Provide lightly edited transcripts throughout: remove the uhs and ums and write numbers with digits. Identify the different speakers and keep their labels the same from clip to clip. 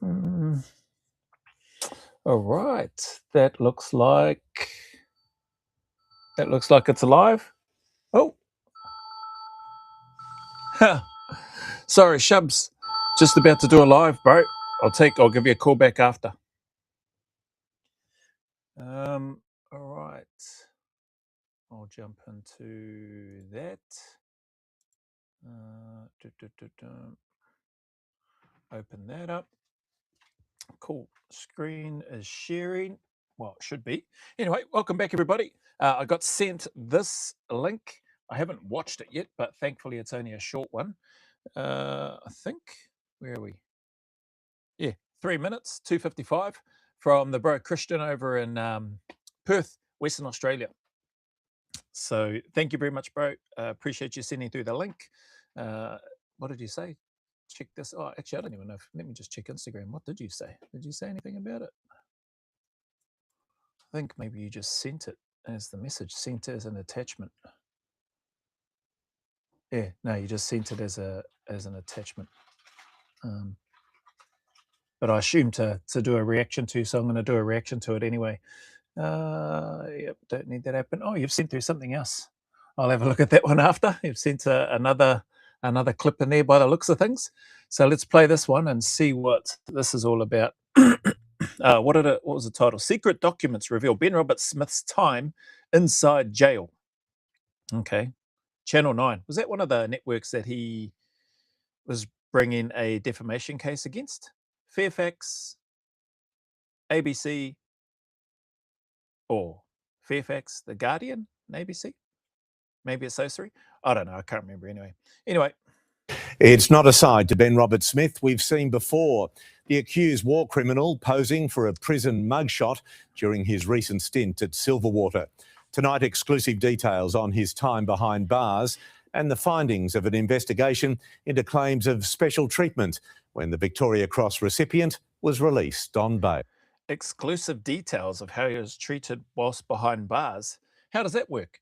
Speaker 1: Mm. All right, that looks like it's alive. Oh, sorry, Shubs. Just about to do a live, bro. I'll give you a call back after. All right. I'll jump into that. Open that up. Cool. Screen is sharing. Well, it should be. Anyway, welcome back, everybody. I got sent this link. I haven't watched it yet, but thankfully it's only a short one. I think, where are we? Yeah, 3 minutes, 2:55 from the bro Christian over in Perth, Western Australia. So thank you very much, bro. Appreciate you sending through the link. What did you say? Check this. Oh, actually, I don't even know. Let me just check Instagram. What did you say? Did you say anything about it? I think maybe you just sent it as the message, sent as an attachment. Yeah, no, you just sent it as an attachment. But I assume to do a reaction to, so I'm going to do a reaction to it anyway. Yep, don't need that happen. Oh, you've sent through something else. I'll have a look at that one after. You've sent another clip in there by the looks of things. So let's play this one and see what this is all about. What was the title? Secret documents reveal Ben Roberts-Smith's time inside jail. Okay. Channel 9. Was that one of the networks that he was bringing a defamation case against? Fairfax, ABC, or Fairfax, The Guardian, ABC? Maybe it's those three? I don't know. I can't remember anyway. Anyway.
Speaker 2: It's not a side to Ben Roberts-Smith we've seen before. The accused war criminal posing for a prison mugshot during his recent stint at Silverwater. Tonight, exclusive details on his time behind bars and the findings of an investigation into claims of special treatment when the Victoria Cross recipient was released on bail.
Speaker 1: Exclusive details of how he was treated whilst behind bars. How does that work?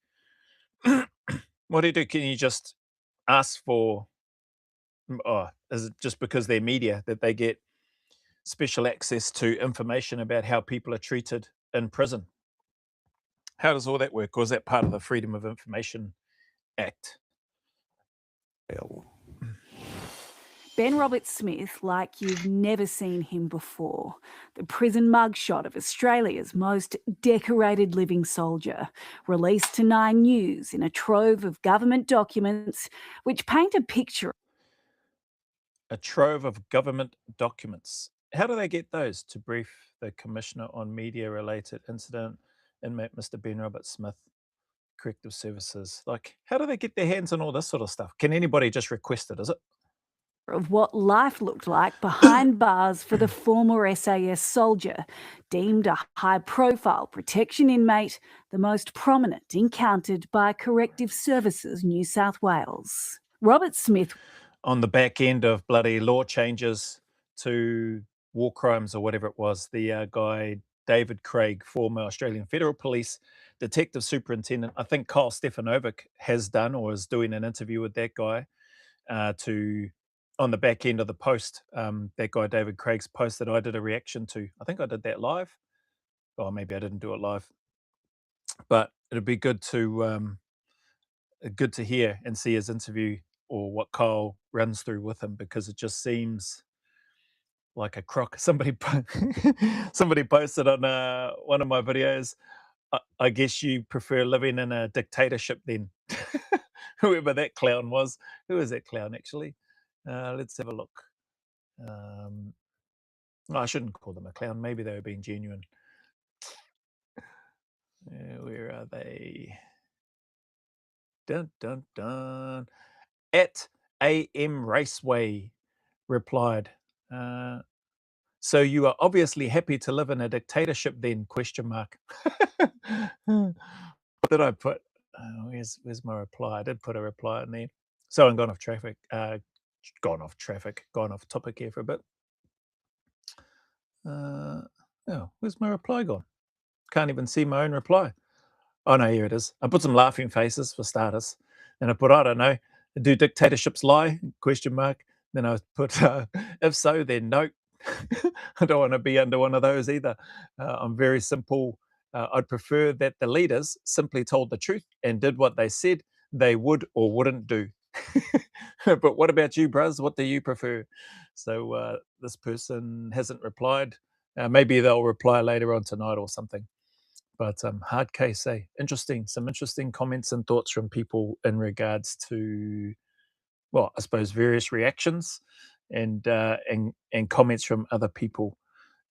Speaker 1: What do you do? Can you just ask for, is it just because they're media that they get special access to information about how people are treated in prison? How does all that work? Or is that part of the Freedom of Information Act?
Speaker 3: Ben Roberts-Smith like you've never seen him before. The prison mugshot of Australia's most decorated living soldier, released to Nine News in a trove of government documents which paint a picture.
Speaker 1: A trove of government documents. How do they get those? To brief the Commissioner on media-related incident, inmate Mr. Ben Roberts-Smith, Corrective Services. Like, how do they get their hands on all this sort of stuff? Can anybody just request it, is it?
Speaker 3: Of what life looked like behind bars for the former SAS soldier, deemed a high-profile protection inmate, the most prominent encountered by Corrective Services New South Wales. Roberts-Smith,
Speaker 1: on the back end of bloody law changes to war crimes or whatever it was, the guy David Craig, former Australian Federal Police Detective Superintendent, I think Kyle Stefanovic has done or is doing an interview with that guy on the back end of the post, that guy David Craig's post that I did a reaction to. I think I did that live. Or maybe I didn't do it live. But it'd be good to hear and see his interview or what Kyle runs through with him, because it just seems like a crock. Somebody posted on one of my videos, I guess you prefer living in a dictatorship then. Whoever that clown was. Who is that clown, actually? Let's have a look. I shouldn't call them a clown. Maybe they were being genuine. Where are they? Dun, dun, dun. At AM Raceway replied, so you are obviously happy to live in a dictatorship then, ? What did I put? Where's my reply? I did put a reply in there. So I'm gone off topic here for a bit. Where's my reply gone? Can't even see my own reply. Oh no, here it is. I put some laughing faces for starters. And I put, I don't know, do dictatorships lie? ? Then I put, if so, then no. I don't want to be under one of those either. I'm very simple. I'd prefer that the leaders simply told the truth and did what they said they would or wouldn't do. But what about you, Bruz? What do you prefer? So this person hasn't replied. Maybe they'll reply later on tonight or something. But hard case, eh? Interesting. Some interesting comments and thoughts from people in regards to, well, I suppose various reactions and comments from other people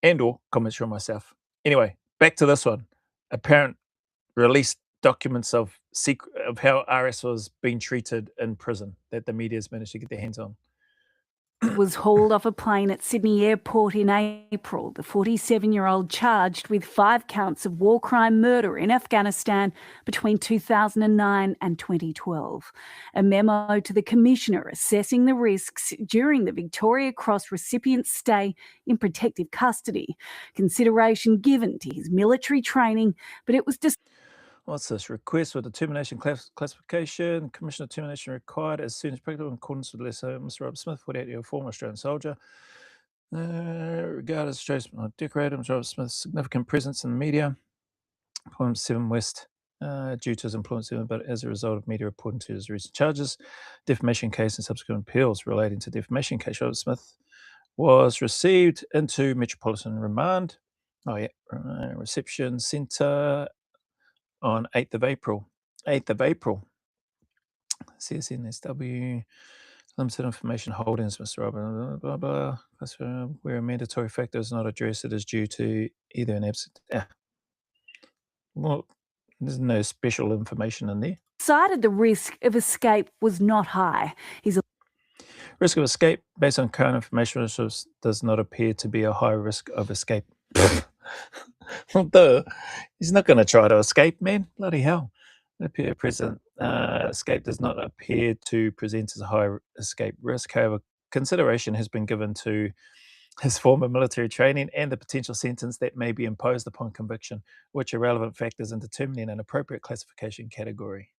Speaker 1: and or comments from myself. Anyway, back to this one. Apparent released documents of how RS was being treated in prison that the media's managed to get their hands on.
Speaker 3: Was hauled off a plane at Sydney Airport in April. The 47-year-old charged with 5 counts of war crime murder in Afghanistan between 2009 and 2012. A memo to the Commissioner assessing the risks during the Victoria Cross recipient's stay in protective custody. Consideration given to his military training, but it was
Speaker 1: What's this? Request for determination classification. Commissioner determination required as soon as practical in accordance with Mr. Robert Smith, 48-year-old former Australian soldier. Regarded as Australian decorated, Mr. Robert Smith's significant presence in the media. Employment 7 West, due to his employment 7, but as a result of media reporting to his recent charges, defamation case and subsequent appeals relating to defamation case, Robert Smith was received into Metropolitan Remand. Reception Centre on 8th of April. 8th of April. CSNSW, limited information holdings, Mr. Robert, blah, blah, blah. Where a mandatory factor is not addressed, it is due to either an absent. Well, there's no special information in there.
Speaker 3: Decided the risk of escape was not high. His
Speaker 1: risk of escape, based on current information, does not appear to be a high risk of escape. Duh. He's not going to try to escape, man. Bloody hell. Escape does not appear to present as a high escape risk. However, consideration has been given to his former military training and the potential sentence that may be imposed upon conviction, which are relevant factors in determining an appropriate classification category.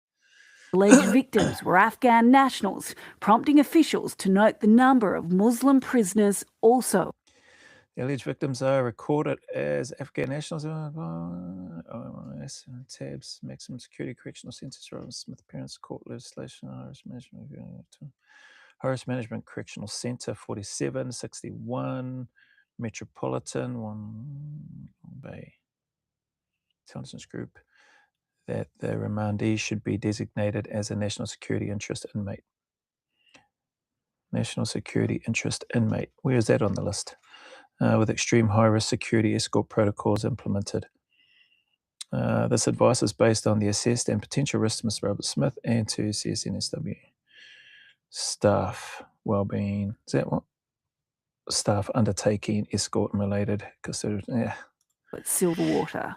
Speaker 3: Alleged victims were Afghan nationals, prompting officials to note the number of Muslim prisoners also.
Speaker 1: The alleged victims are recorded as Afghan nationals. Tabs, maximum security correctional sentence, Robert Smith parents, court legislation, Horace Management Correctional Centre, 4761, Metropolitan, 1 Bay. Intelligence Group, that the remandee should be designated as a national security interest inmate. National security interest inmate. Where is that on the list? With extreme high-risk security escort protocols implemented. This advice is based on the assessed and potential risks to Mr. Robert Smith and to CSNSW. Staff well-being. Is that what? Staff undertaking escort and related. Yeah.
Speaker 3: At Silverwater.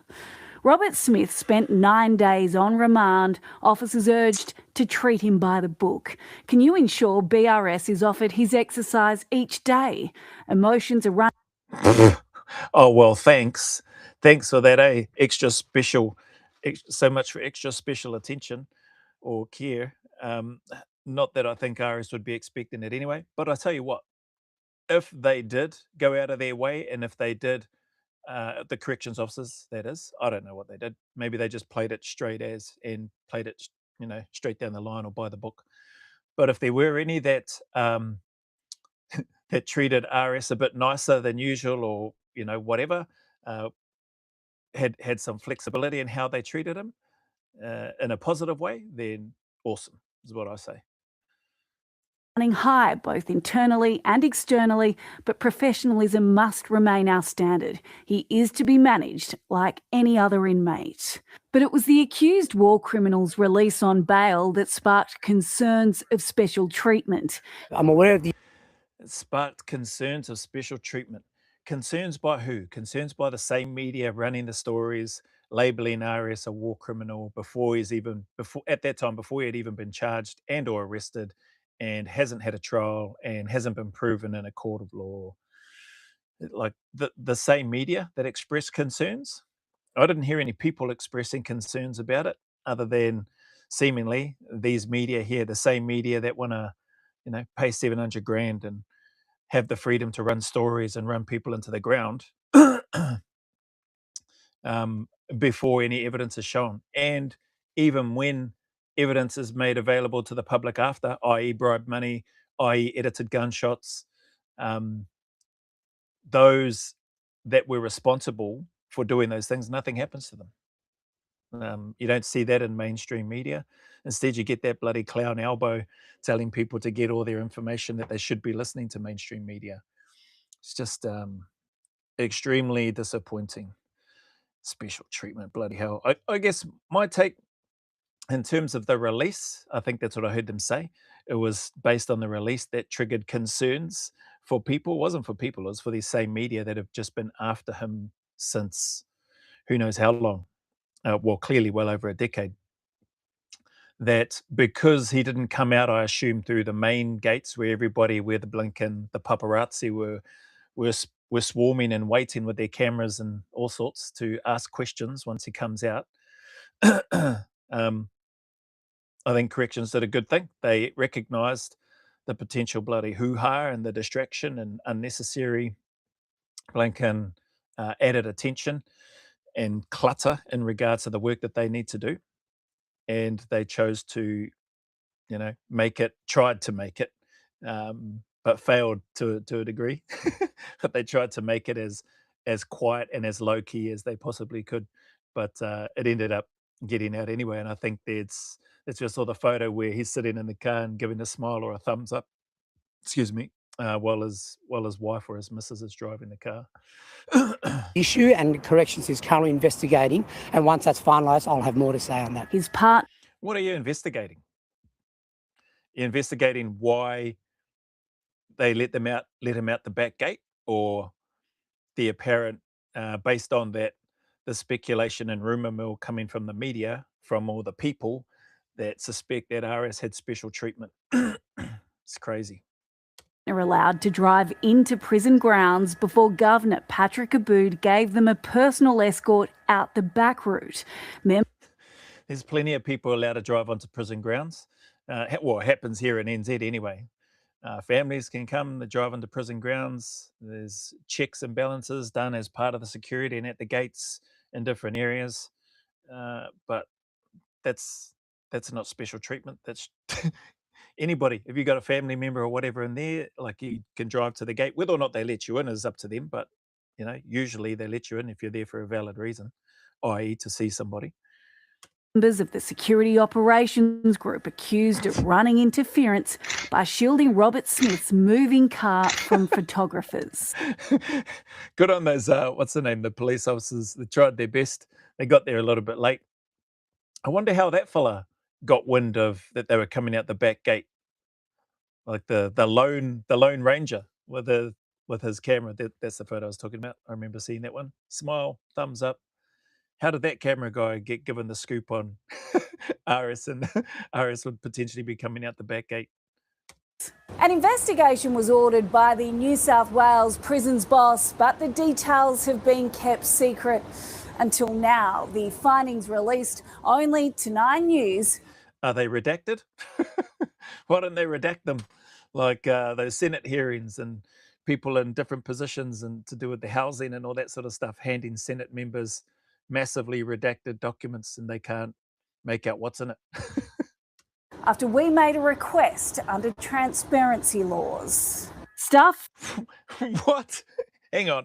Speaker 3: Robert Smith spent 9 days on remand. Officers urged to treat him by the book. Can you ensure BRS is offered his exercise each day? Emotions are running.
Speaker 1: Oh, well, thanks. Thanks for that, eh? Extra special, so much for extra special attention or care. Not that I think RS would be expecting it anyway, but I tell you what, if they did go out of their way and if they did, the corrections officers, that is, I don't know what they did. Maybe they just played it straight as and played it, straight down the line or by the book. But if there were any that that treated RS a bit nicer than usual or, whatever, had some flexibility in how they treated him in a positive way, then awesome, is what I say.
Speaker 3: Running high, both internally and externally, but professionalism must remain our standard. He is to be managed like any other inmate. But it was the accused war criminal's release on bail that sparked concerns of special treatment.
Speaker 4: I'm aware of the...
Speaker 1: It sparked concerns of special treatment. Concerns by who? Concerns by the same media running the stories, labeling RS a war criminal before he had even been charged and or arrested and hasn't had a trial and hasn't been proven in a court of law. Like the same media that expressed concerns. I didn't hear any people expressing concerns about it other than seemingly these media here, the same media that want to, pay $700,000 and have the freedom to run stories and run people into the ground before any evidence is shown. And even when evidence is made available to the public after, i.e. bribe money, i.e. edited gunshots, those that were responsible for doing those things, nothing happens to them. You don't see that in mainstream media. Instead, you get that bloody clown elbow telling people to get all their information that they should be listening to mainstream media. It's just extremely disappointing. Special treatment, bloody hell. I guess my take in terms of the release, I think that's what I heard them say. It was based on the release that triggered concerns for people. It wasn't for people, it was for these same media that have just been after him since who knows how long. Well, clearly well over a decade. That because he didn't come out, I assume, through the main gates where everybody, where the Blinken, the paparazzi were swarming and waiting with their cameras and all sorts to ask questions once he comes out. I think corrections did a good thing. They recognised the potential bloody hoo-ha and the distraction and unnecessary Blinken added attention and clutter in regards to the work that they need to do. And they chose to, tried to make it, but failed to a degree. But they tried to make it as quiet and as low-key as they possibly could. But it ended up getting out anyway. And I think it's just saw the photo where he's sitting in the car and giving a smile or a thumbs up, while his wife or his missus is driving the car.
Speaker 4: Issue, and corrections is currently investigating, and once that's finalised, I'll have more to say on that.
Speaker 3: His part.
Speaker 1: What are you investigating? You're investigating why they let him out the back gate, or the apparent, based on that, the speculation and rumor mill coming from the media, from all the people that suspect that RS had special treatment. It's crazy.
Speaker 3: Are allowed to drive into prison grounds before Governor Patrick Aboud gave them a personal escort out the back route.
Speaker 1: There's plenty of people allowed to drive onto prison grounds. Well, it happens here in NZ anyway. Families can come to drive into prison grounds. There's checks and balances done as part of the security and at the gates in different areas. But that's not special treatment. That's anybody. If you've got a family member or whatever in there, like, you can drive to the gate. Whether or not they let you in is up to them. But, usually they let you in if you're there for a valid reason, i.e. to see somebody.
Speaker 3: Members of the Security Operations Group accused of running interference by shielding Robert Smith's moving car from photographers.
Speaker 1: Good on those, what's the name, the police officers that tried their best. They got there a little bit late. I wonder how that fella got wind of that they were coming out the back gate. Like the Lone Ranger with his camera. That's the photo I was talking about. I remember seeing that one. Smile, thumbs up. How did that camera guy get given the scoop on RS, and RS would potentially be coming out the back gate?
Speaker 5: An investigation was ordered by the New South Wales prisons boss, but the details have been kept secret until now. The findings released only to Nine News.
Speaker 1: Are they redacted? Why don't they redact them? Like those Senate hearings and people in different positions and to do with the housing and all that sort of stuff, handing Senate members massively redacted documents and they can't make out what's in it.
Speaker 5: After we made a request under transparency laws.
Speaker 3: Stuff.
Speaker 1: What? Hang on.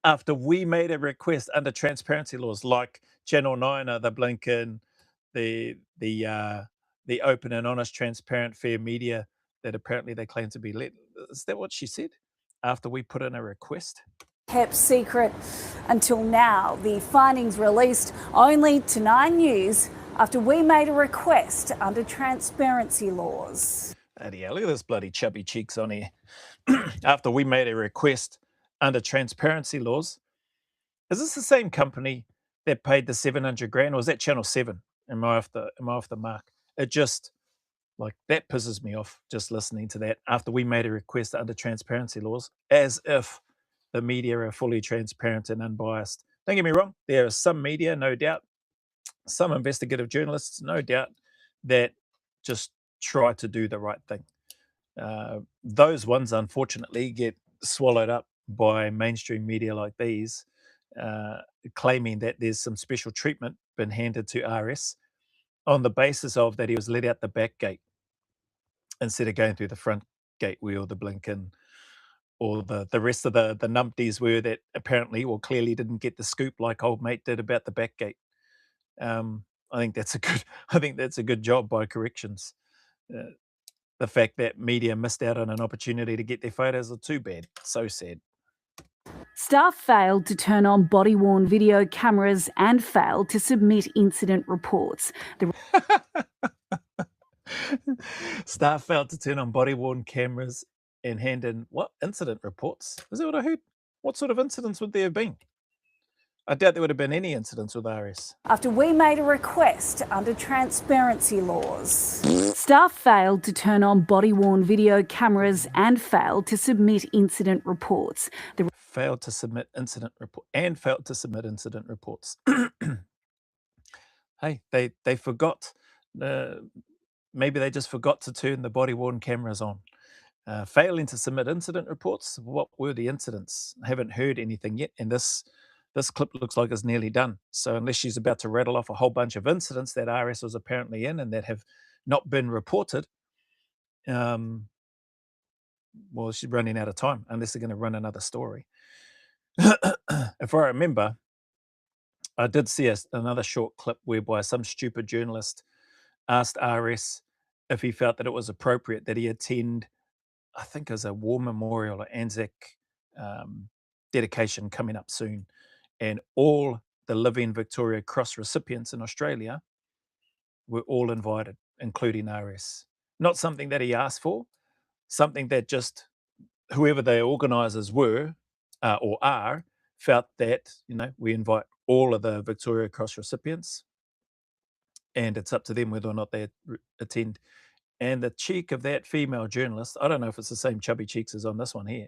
Speaker 1: After we made a request under transparency laws, like Channel 9, the Blinken, the open and honest, transparent, fair media that apparently they claim to be let. Is that what she said? After we put in a request?
Speaker 5: Kept secret until now. The findings released only to Nine News after we made a request under transparency laws.
Speaker 1: Yeah, look at this bloody chubby cheeks on here. After we made a request under transparency laws. Is this the same company that paid the 700 grand, or was that Channel 7? Am I off the mark? It just, like, that pisses me off just listening to that. After we made a request under transparency laws, as if the media are fully transparent and unbiased. Don't get me wrong, there are some media, no doubt, some investigative journalists, no doubt, that just try to do the right thing. Those ones, unfortunately, get swallowed up by mainstream media like these, claiming that there's some special treatment been handed to RS on the basis of that he was let out the back gate instead of going through the front gate where all the Blinken or the rest of the numpties were that apparently or clearly didn't get the scoop like old mate did about the back gate. I think that's a good job by corrections. The fact that media missed out on an opportunity to get their photos are too bad. So sad.
Speaker 3: Staff failed to turn on body-worn video cameras and failed to submit incident reports.
Speaker 1: Staff failed to turn on body-worn cameras and hand in what? Incident reports? Is that what I heard? What sort of incidents would there have been? I doubt there would have been any incidents with RS.
Speaker 5: After we made a request under transparency laws.
Speaker 3: Staff failed to turn on body-worn video cameras and failed to submit incident reports.
Speaker 1: Failed to submit incident reports. Hey, they forgot. Maybe they just forgot to turn the body-worn cameras on. Failing to submit incident reports. What were the incidents? I haven't heard anything yet, and this clip looks like it's nearly done. So unless she's about to rattle off a whole bunch of incidents that RS was apparently in and that have not been reported, well, she's running out of time unless they're going to run another story. If I remember, I did see another short clip whereby some stupid journalist asked RS if he felt that it was appropriate that he attend, I think as a war memorial or Anzac dedication coming up soon. And all the living Victoria Cross recipients in Australia were all invited, including RS. Not something that he asked for, something that just whoever the organisers were or are felt that, we invite all of the Victoria Cross recipients and it's up to them whether or not they attend. And the cheek of that female journalist, I don't know if it's the same chubby cheeks as on this one here,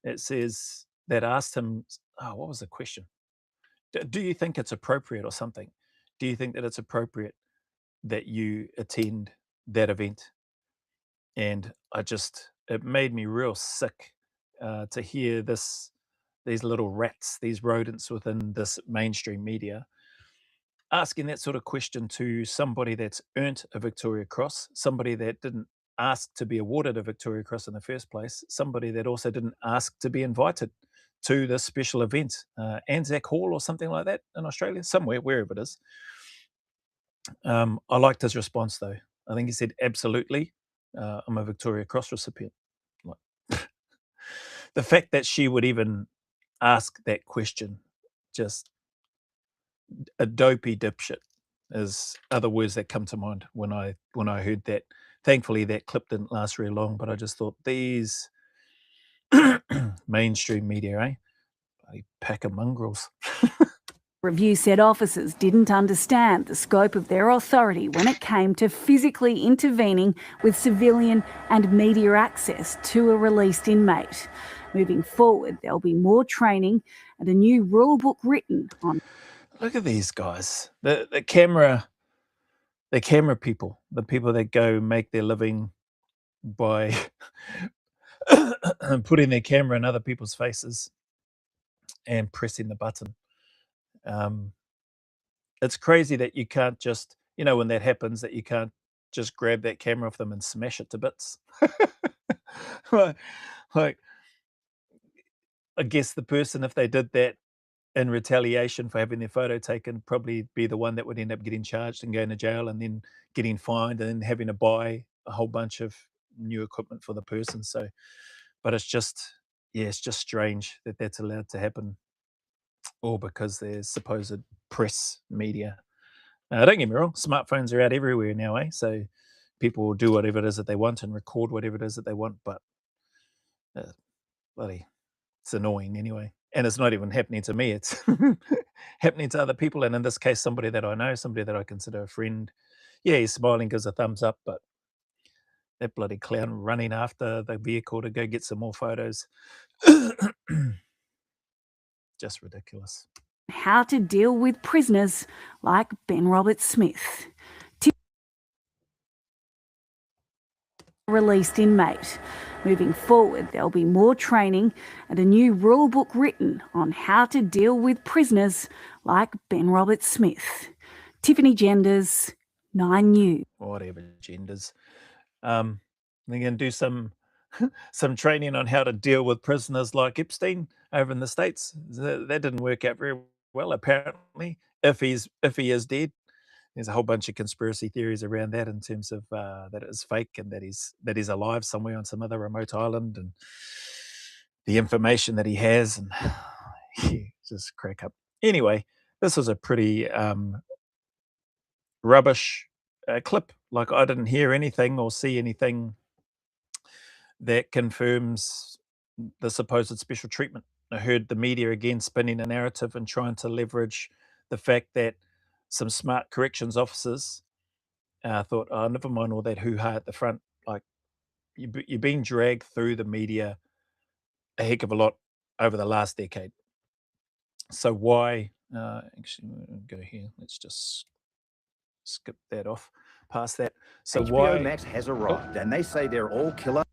Speaker 1: it says that asked him, what was the question? Do you think it's appropriate or something? Do you think that it's appropriate that you attend that event? And it made me real sick to hear these little rats, these rodents within this mainstream media, asking that sort of question to somebody that's earned a Victoria Cross, somebody that didn't ask to be awarded a Victoria Cross in the first place, somebody that also didn't ask to be invited to this special event, Anzac Hall or something like that in Australia, somewhere, wherever it is. I liked his response, though. I think he said, absolutely, I'm a Victoria Cross recipient. The fact that she would even ask that question, just a dopey dipshit, is other words that come to mind when I heard that. Thankfully, that clip didn't last very long, but I just thought these mainstream media, a pack of mongrels.
Speaker 3: Review said officers didn't understand the scope of their authority when it came to physically intervening with civilian and media access to a released inmate. Moving forward, there'll be more training and a new rule book written on.
Speaker 1: Look at these guys, the camera people, the people that go make their living by putting their camera in other people's faces and pressing the button. It's crazy that you can't just, when that happens, that you can't just grab that camera off them and smash it to bits. like, I guess the person, if they did that in retaliation for having their photo taken, probably be the one that would end up getting charged and going to jail and then getting fined and then having to buy a whole bunch of new equipment for the person. So, but it's just strange that that's allowed to happen, all because there's supposed press media. Don't get me wrong, smartphones are out everywhere now, so people will do whatever it is that they want and record whatever it is that they want, but bloody, it's annoying anyway. And it's not even happening to me, it's happening to other people, and in this case, somebody that I know, somebody that I consider a friend. Yeah, he's smiling, gives a thumbs up, but that bloody clown running after the vehicle to go get some more photos. Just ridiculous.
Speaker 3: How to deal with prisoners like Ben Roberts-Smith. released inmate. Moving forward, there'll be more training and a new rule book written on how to deal with prisoners like Ben Roberts-Smith. Tiffany Genders, 9 News.
Speaker 1: Whatever genders. They're going to do some training on how to deal with prisoners like Epstein over in the States. That didn't work out very well, apparently. If he is dead, there's a whole bunch of conspiracy theories around that in terms of that it is fake and that he's alive somewhere on some other remote island, and the information that he has, and just crack up. Anyway, this was a pretty rubbish clip. Like, I didn't hear anything or see anything that confirms the supposed special treatment. I heard the media again spinning a narrative and trying to leverage the fact that some smart corrections officers thought, oh, never mind all that hoo-ha at the front. Like, you're being dragged through the media a heck of a lot over the last decade. So why, actually, we'll go here. Let's just skip that off, past that. So
Speaker 6: HBO Max has arrived, and they say they're all killer.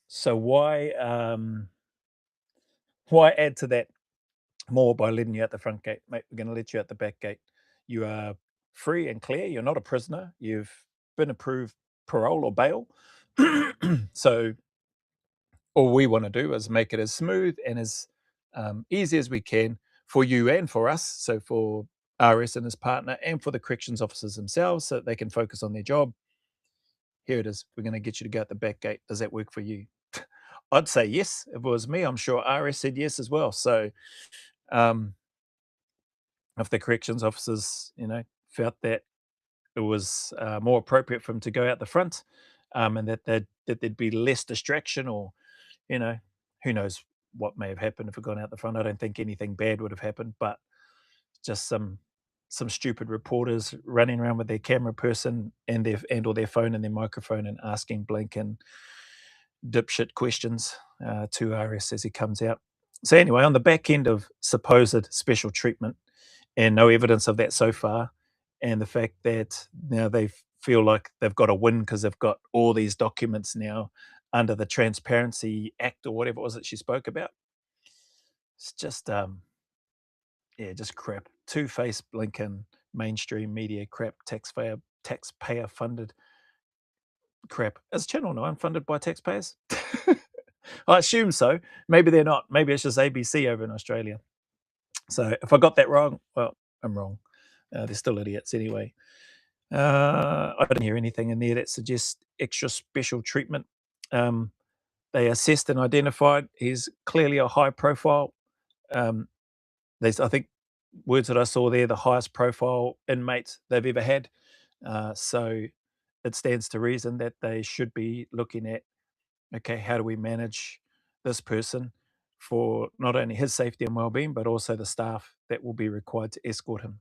Speaker 1: So why add to that more by letting you out the front gate? Mate, we're going to let you out the back gate. You are free and clear. You're not a prisoner. You've been approved parole or bail. So all we want to do is make it as smooth and as easy as we can for you and for us. So for RS and his partner, and for the corrections officers themselves, so that they can focus on their job. Here it is. We're going to get you to go out the back gate. Does that work for you? I'd say yes. If it was me, I'm sure RS said yes as well. So if the corrections officers, felt that it was more appropriate for them to go out the front, and that there'd be less distraction, or, who knows what may have happened if it gone out the front. I don't think anything bad would have happened, but just some stupid reporters running around with their camera person and or their phone and their microphone and asking blinking dipshit questions to RS as he comes out. So anyway, on the back end of supposed special treatment, and no evidence of that so far, and the fact that now they feel like they've got a win because they've got all these documents now under the Transparency Act or whatever it was that she spoke about. It's just just crap. Two-faced blinking mainstream media crap, taxpayer funded crap. Is Channel 9 funded by taxpayers? I assume so. Maybe they're not. Maybe it's just ABC over in Australia. So if I got that wrong, well, I'm wrong. They're still idiots anyway. I didn't hear anything in there that suggests extra special treatment. They assessed and identified he's clearly a high profile. I think words that I saw there, the highest profile inmate they've ever had. So it stands to reason that they should be looking at, okay, how do we manage this person for not only his safety and well-being, but also the staff that will be required to escort him.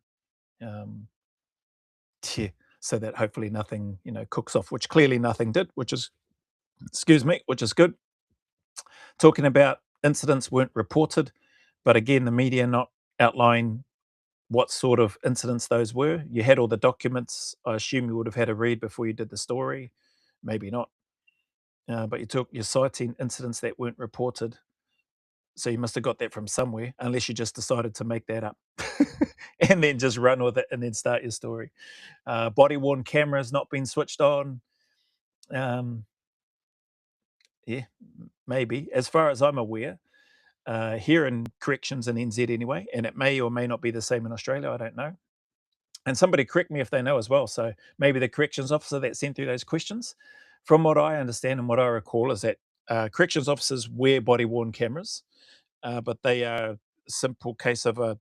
Speaker 1: So that hopefully nothing, cooks off, which clearly nothing did, which is good. Talking about incidents weren't reported, but again, the media not outlining what sort of incidents those were. You had all the documents. I assume you would have had a read before you did the story. Maybe not. But you're citing incidents that weren't reported. So you must have got that from somewhere, unless you just decided to make that up and then just run with it and then start your story. Body-worn cameras not been switched on. Yeah, maybe. As far as I'm aware, here in corrections in NZ anyway, and it may or may not be the same in Australia, I don't know. And somebody correct me if they know as well. So maybe the corrections officer that sent through those questions, from what I understand and what I recall, is that corrections officers wear body-worn cameras, but they are a simple case of a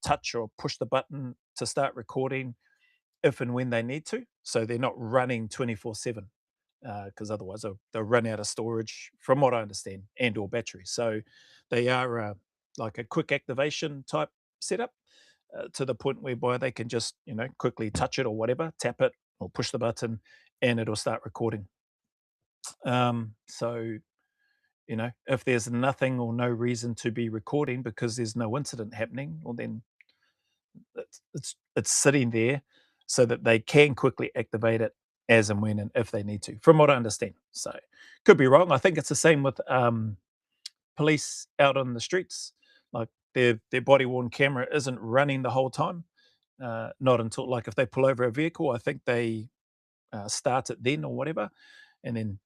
Speaker 1: touch or push the button to start recording if and when they need to. So they're not running 24/7 because otherwise they'll run out of storage, from what I understand, and or battery. So they are like a quick activation type setup to the point whereby they can just, quickly touch it or whatever, tap it or push the button, and it'll start recording. So, if there's nothing or no reason to be recording because there's no incident happening, well, then it's sitting there so that they can quickly activate it as and when and if they need to, from what I understand. So could be wrong. I think it's the same with police out on the streets. Like their body worn camera isn't running the whole time. Not until, like, if they pull over a vehicle, I think they start it then or whatever, and then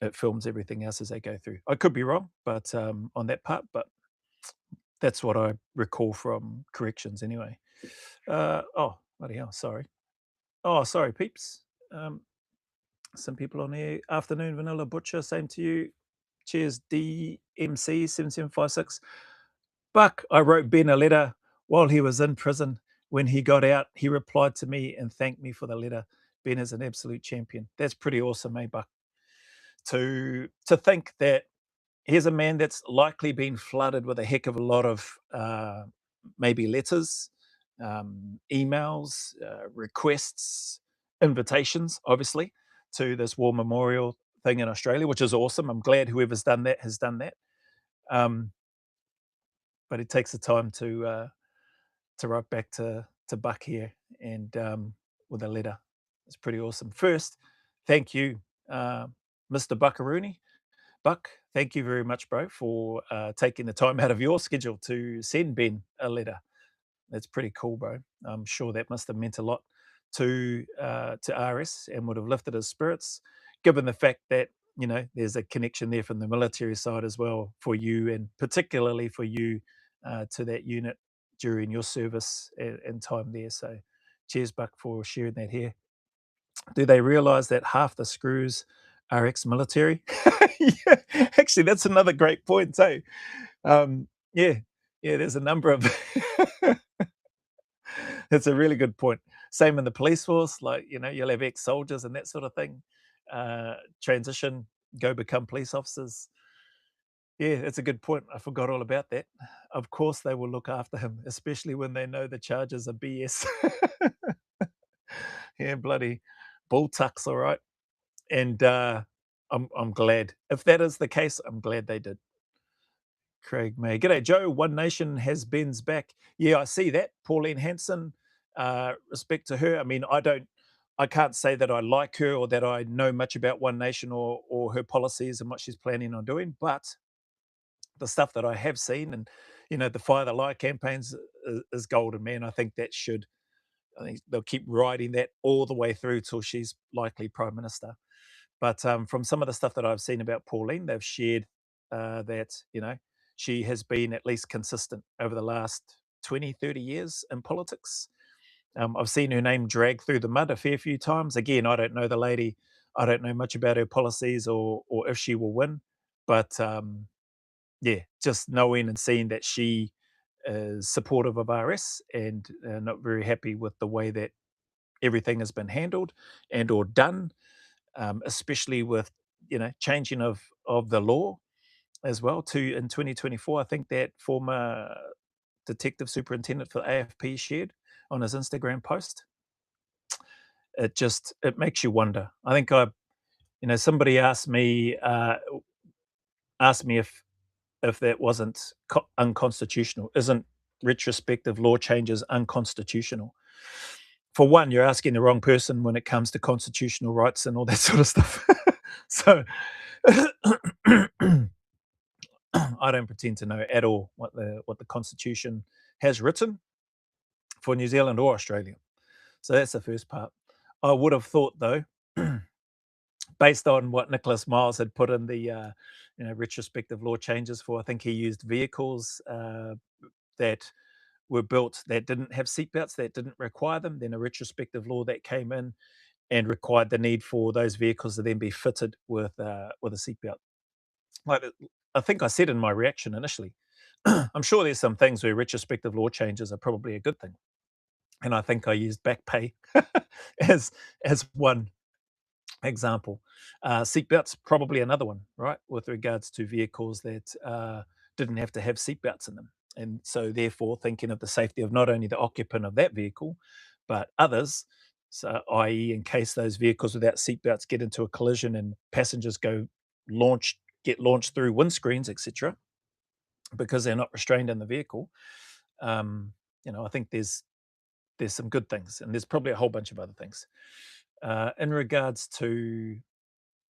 Speaker 1: it films everything else as they go through. I could be wrong, but on that part, but that's what I recall from corrections anyway. Oh, bloody hell, sorry. Oh, sorry, peeps. Some people on here. Afternoon, Vanilla Butcher, same to you. Cheers, DMC7756. Buck, I wrote Ben a letter while he was in prison. When he got out, he replied to me and thanked me for the letter. Ben is an absolute champion. That's pretty awesome, eh, Buck? To think that here's a man that's likely been flooded with a heck of a lot of maybe letters, emails, requests, invitations, obviously, to this war memorial thing in Australia, which is awesome. I'm glad whoever's done that has done that. But it takes the time to write back to Buck here and with a letter. It's pretty awesome. First, thank you, Mr. Buckaroony. Buck, thank you very much, bro, for taking the time out of your schedule to send Ben a letter. That's pretty cool, bro. I'm sure that must have meant a lot to RS and would have lifted his spirits, given the fact that, you know, there's a connection there from the military side as well for you, and particularly for you to that unit during your service and time there. So cheers, Buck, for sharing that here. Do they realize that half the screws are ex-military? Yeah, actually, that's another great point too. Yeah, there's a number of It's a really good point. Same in the police force, like, you know, you'll have ex-soldiers and that sort of thing, transition, go become police officers. Yeah, that's a good point. I forgot all about that. Of course, they will look after him, especially when they know the charges are BS. Yeah, bloody bull tucks, all right. And I'm glad. If that is the case, I'm glad they did. Craig May. G'day, Joe. One Nation has Ben's back. Yeah, I see that. Pauline Hanson, respect to her. I mean, I can't say that I like her or that I know much about One Nation or her policies and what she's planning on doing, but the stuff that I have seen and, you know, the Fire the Lie campaigns is golden, man. I think they'll keep riding that all the way through till she's likely Prime Minister. But from some of the stuff that I've seen about Pauline, they've shared that, you know, she has been at least consistent over the last 20, 30 years in politics. I've seen her name dragged through the mud a fair few times. Again, I don't know the lady. I don't know much about her policies or if she will win. But yeah, just knowing and seeing that she is supportive of RS and not very happy with the way that everything has been handled and or done, especially with, you know, changing of the law as well to in 2024. I think that former detective superintendent for AFP shared on his Instagram post. It makes you wonder. I think somebody asked me if that wasn't unconstitutional. Isn't retrospective law changes unconstitutional? For one, you're asking the wrong person when it comes to constitutional rights and all that sort of stuff. So I don't pretend to know at all what the Constitution has written for New Zealand or Australia. So that's the first part. I would have thought, though, based on what Nicholas Miles had put in the retrospective law changes for, I think he used vehicles that were built that didn't have seatbelts, that didn't require them. Then a retrospective law that came in and required the need for those vehicles to then be fitted with a seatbelt. Like I think I said in my reaction initially, I'm sure there's some things where retrospective law changes are probably a good thing. And I think I used back pay as one example. Seatbelts, probably another one, right? With regards to vehicles that didn't have to have seatbelts in them. And so therefore thinking of the safety of not only the occupant of that vehicle, but others. So i.e. in case those vehicles without seatbelts get into a collision and passengers get launched through windscreens, etc., because they're not restrained in the vehicle. I think there's some good things, and there's probably a whole bunch of other things. In regards to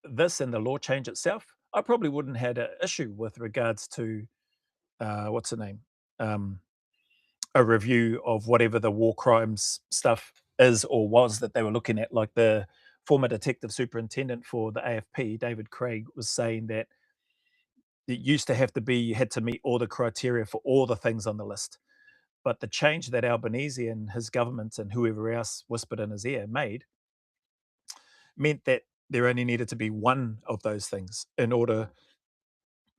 Speaker 1: this and the law change itself, I probably wouldn't had an issue with regards to what's the name? A review of whatever the war crimes stuff is or was that they were looking at. Like the former detective superintendent for the AFP, David Craig, was saying that it used to have to be, you had to meet all the criteria for all the things on the list. But the change that Albanese and his government and whoever else whispered in his ear made meant that there only needed to be one of those things in order,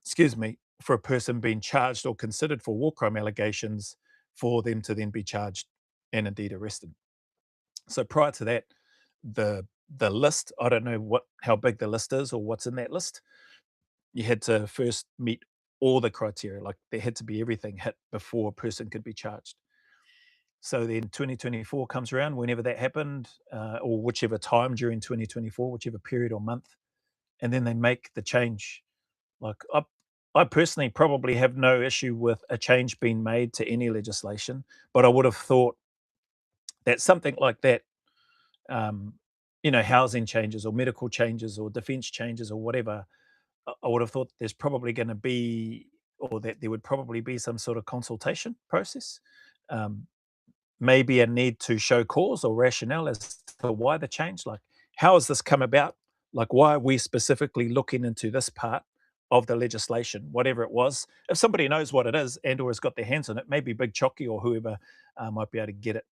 Speaker 1: excuse me, for a person being charged or considered for war crime allegations for them to then be charged and indeed arrested. So prior to that, the list, I don't know how big the list is or what's in that list. You had to first meet all the criteria, like there had to be everything hit before a person could be charged. So then 2024 comes around, whenever that happened, or whichever time during 2024, whichever period or month, and then they make the change. Like I personally probably have no issue with a change being made to any legislation, but I would have thought that something like that, um, housing changes or medical changes or defence changes or whatever, I would have thought there's probably going to be, or that there would probably be some sort of consultation process. Um, Maybe a need to show cause or rationale as to why the change. Like, how has this come about? Like, why are we specifically looking into this part of the legislation, whatever it was? If somebody knows what it is and or has got their hands on it, maybe Big Chocky or whoever might be able to get it.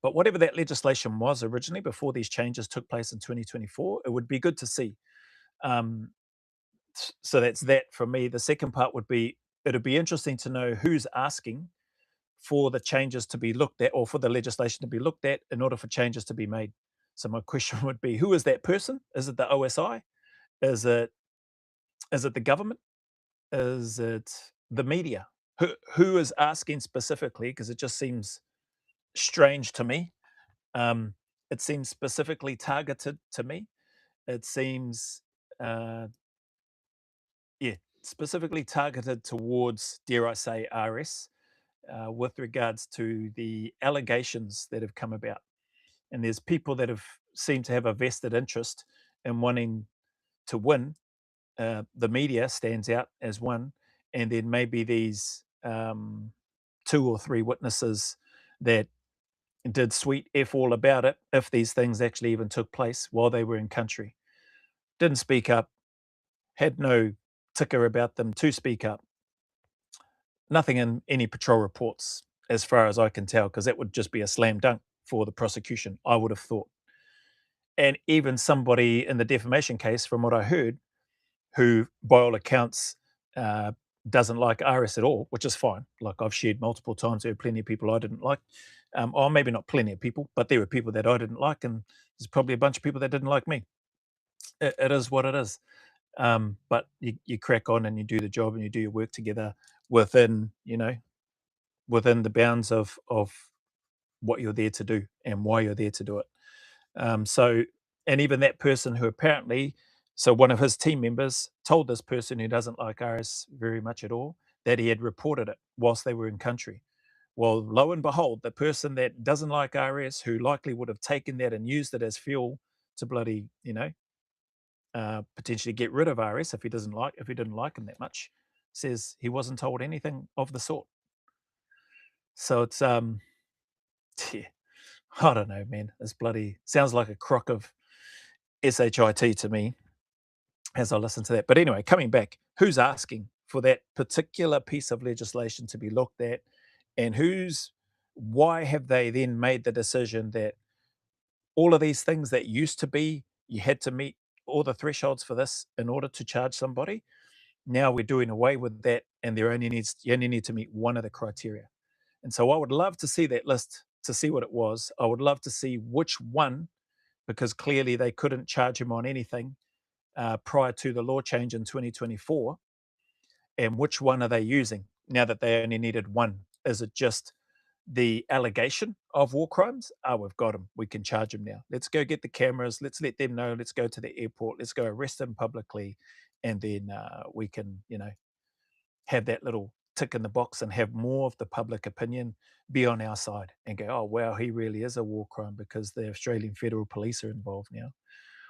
Speaker 1: But whatever that legislation was originally, before these changes took place in 2024, it would be good to see. Um, so that's that for me. The second part would be, it'd be interesting to know who's asking for the changes to be looked at or for the legislation to be looked at in order for changes to be made. So my question would be, who is that person? Is it the OSI? Is it the government? Is it the media? Who is asking specifically? Because it just seems strange to me. It seems specifically targeted to me. It seems, yeah, specifically targeted towards, dare I say, RS, with regards to the allegations that have come about. And there's people that have seemed to have a vested interest in wanting to win. The media stands out as one, and then maybe these 2 or 3 witnesses that did sweet F all about it, if these things actually even took place while they were in country. Didn't speak up, had no ticker about them to speak up. Nothing in any patrol reports, as far as I can tell, because that would just be a slam dunk for the prosecution, I would have thought. And even somebody in the defamation case, from what I heard, who by all accounts doesn't like RS at all, which is fine. Like I've shared multiple times, there are plenty of people I didn't like. Or maybe not plenty of people, but there were people that I didn't like, and there's probably a bunch of people that didn't like me. It is what it is. But you crack on and you do the job and you do your work together within, within the bounds of what you're there to do and why you're there to do it. And even that person who apparently, so one of his team members told this person who doesn't like RS very much at all that he had reported it whilst they were in country. Well, lo and behold, the person that doesn't like RS, who likely would have taken that and used it as fuel to bloody, potentially get rid of RS if he didn't like him that much, says he wasn't told anything of the sort. So it's yeah, I don't know, man. It's bloody sounds like a crock of SHIT to me as I listen to that. But anyway, coming back, who's asking for that particular piece of legislation to be looked at, and why have they then made the decision that all of these things that used to be, you had to meet all the thresholds for this in order to charge somebody, now we're doing away with that, and you only need to meet one of the criteria. And so I would love to see that list to see what it was. I would love to see which one, because clearly they couldn't charge him on anything prior to the law change in 2024. And which one are they using now that they only needed one? Is it just the allegation of war crimes? Oh, we've got him. We can charge him now. Let's go get the cameras. Let's let them know. Let's go to the airport. Let's go arrest him publicly. And then we can, have that little tick in the box and have more of the public opinion be on our side and go, oh, wow, he really is a war crime because the Australian Federal Police are involved now.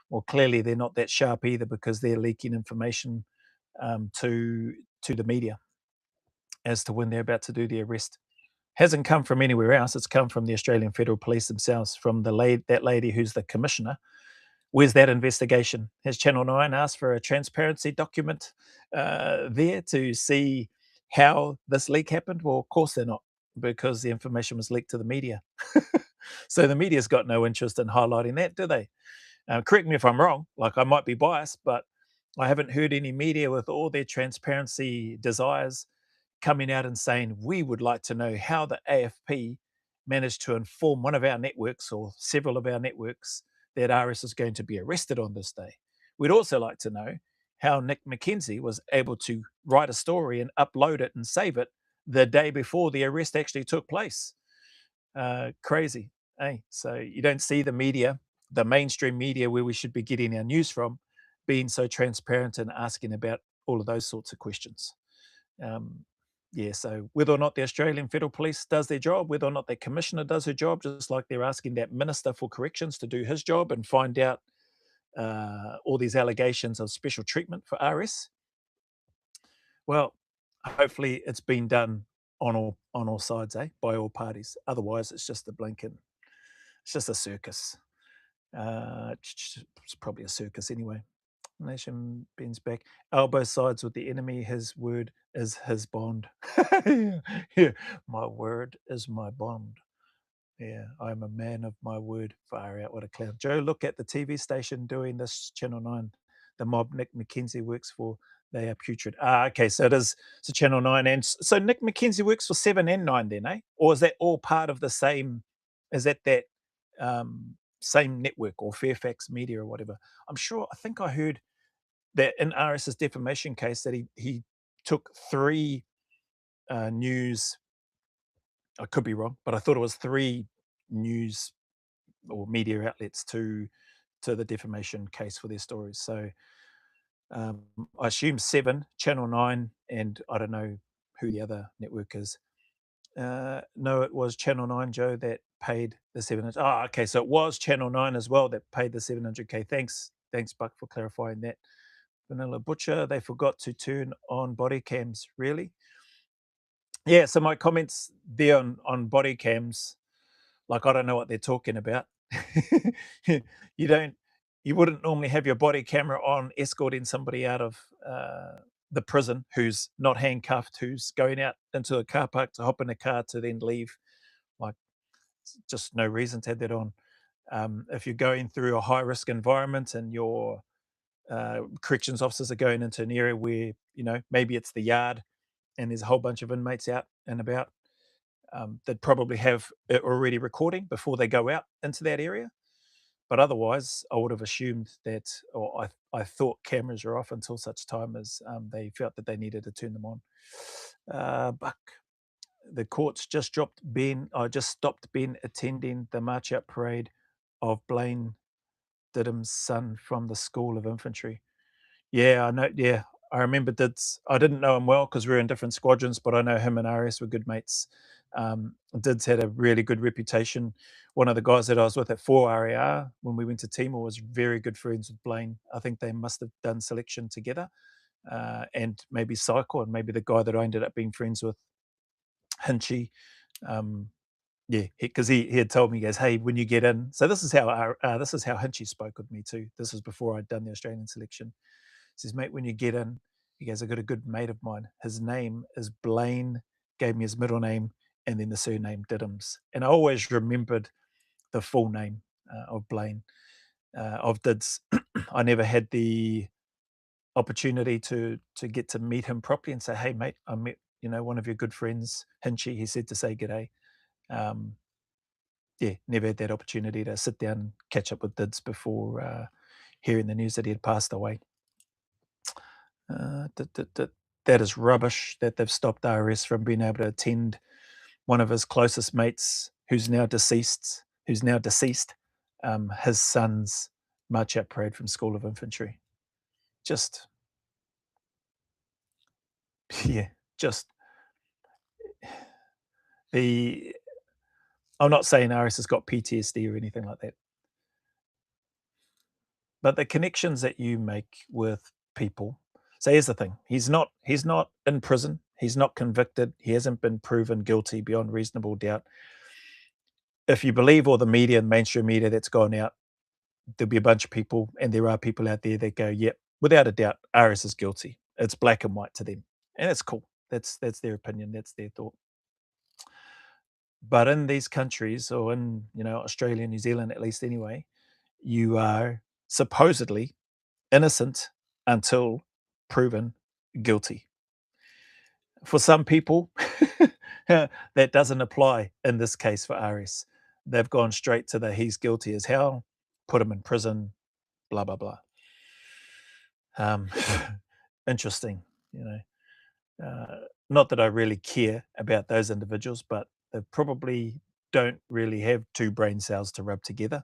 Speaker 1: Well, clearly they're not that sharp either because they're leaking information to the media as to when they're about to do the arrest. Hasn't come from anywhere else. It's come from the Australian Federal Police themselves, from that lady who's the commissioner. Where's that investigation? Has Channel 9 asked for a transparency document there to see how this leak happened? Well, of course they're not, because the information was leaked to the media. So the media's got no interest in highlighting that, do they? Correct me if I'm wrong, like I might be biased, but I haven't heard any media with all their transparency desires coming out and saying, we would like to know how the AFP managed to inform one of our networks or several of our networks that RS is going to be arrested on this day. We'd also like to know how Nick McKenzie was able to write a story and upload it and save it the day before the arrest actually took place. Crazy, eh? So you don't see the media, the mainstream media where we should be getting our news from, being so transparent and asking about all of those sorts of questions. Yeah, so whether or not the Australian Federal Police does their job, whether or not their commissioner does her job, just like they're asking that Minister for Corrections to do his job and find out all these allegations of special treatment for RS. Well, hopefully it's been done on all sides, by all parties. Otherwise, it's just it's just a circus. It's probably a circus anyway. Nation bends back, elbow sides with the enemy. His word is his bond. Yeah, my word is my bond. Yeah, I'm a man of my word. Far out, what a clown. Joe, look at the TV station doing this, Channel 9. The mob Nick McKenzie works for, they are putrid. Okay, so it is so Channel 9. And so Nick McKenzie works for 7 and 9 then, eh? Or is that all part of the same, is that same network or Fairfax Media or whatever? I think I heard that in RS's defamation case that he took 3 news, I could be wrong, but I thought it was 3 news or media outlets to the defamation case for their stories. So I assume 7, Channel 9, and I don't know who the other network is. No, it was Channel 9, Joe, that paid the 700. Oh, okay, so it was Channel 9 as well that paid the 700K. Thanks, Buck, for clarifying that. Vanilla Butcher, they forgot to turn on body cams, really? Yeah, so my comments there on body cams, like I don't know what they're talking about. You wouldn't normally have your body camera on escorting somebody out of the prison who's not handcuffed, who's going out into a car park to hop in a car to then leave. Like, just no reason to have that on. If you're going through a high risk environment and your corrections officers are going into an area where, maybe it's the yard and there's a whole bunch of inmates out and about, they'd probably have it already recording before they go out into that area. But otherwise, I would have assumed that, or I thought cameras are off until such time as they felt that they needed to turn them on. Buck, the courts just stopped Ben attending the march out parade of Blaine Didham's son from the School of Infantry. Yeah, I know. Yeah, I remember Dids. I didn't know him well because we were in different squadrons, but I know him and RS were good mates. Dids had a really good reputation. One of the guys that I was with at 4RAR when we went to Timor was very good friends with Blaine. I think they must have done selection together, and maybe Cycle, and maybe the guy that I ended up being friends with, Hinchy. Yeah, because he had told me, he goes, hey, when you get in. So this is how Hinchy spoke with me too. This was before I'd done the Australian selection. He says, mate, when you get in, he goes, I got a good mate of mine. His name is Blaine, gave me his middle name, and then the surname Didhams. And I always remembered the full name of Blaine, of Dids. I never had the opportunity to get to meet him properly and say, hey, mate, I met, one of your good friends, Hinchy. He said to say g'day. Yeah, never had that opportunity to sit down and catch up with Dids before hearing the news that he had passed away. That is rubbish that they've stopped RS from being able to attend one of his closest mates who's now deceased, his son's march out parade from School of Infantry. Just I'm not saying Aris has got PTSD or anything like that, but the connections that you make with people. So here's the thing: he's not in prison. He's not convicted. He hasn't been proven guilty beyond reasonable doubt. If you believe all the media and mainstream media that's gone out, there'll be a bunch of people, and there are people out there that go, yep, without a doubt, Aris is guilty. It's black and white to them, and that's cool. That's their opinion. That's their thought. But in these countries, or in Australia, New Zealand, at least anyway, you are supposedly innocent until proven guilty. For some people, that doesn't apply in this case for Aris. They've gone straight to the he's guilty as hell, put him in prison, blah, blah, blah. Interesting, not that I really care about those individuals, but they probably don't really have two brain cells to rub together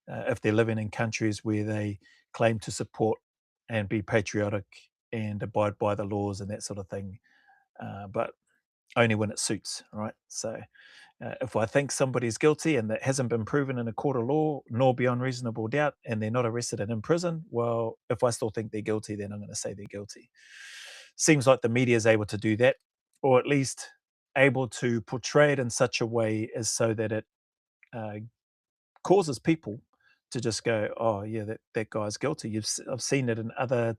Speaker 1: if they're living in countries where they claim to support and be patriotic and abide by the laws and that sort of thing, but only when it suits, right? So if I think somebody's guilty and that hasn't been proven in a court of law, nor beyond reasonable doubt, and they're not arrested and in prison, well, if I still think they're guilty, then I'm going to say they're guilty. Seems like the media is able to do that, or at least able to portray it in such a way as so that it causes people to just go, oh yeah, that guy's guilty. I've seen it in other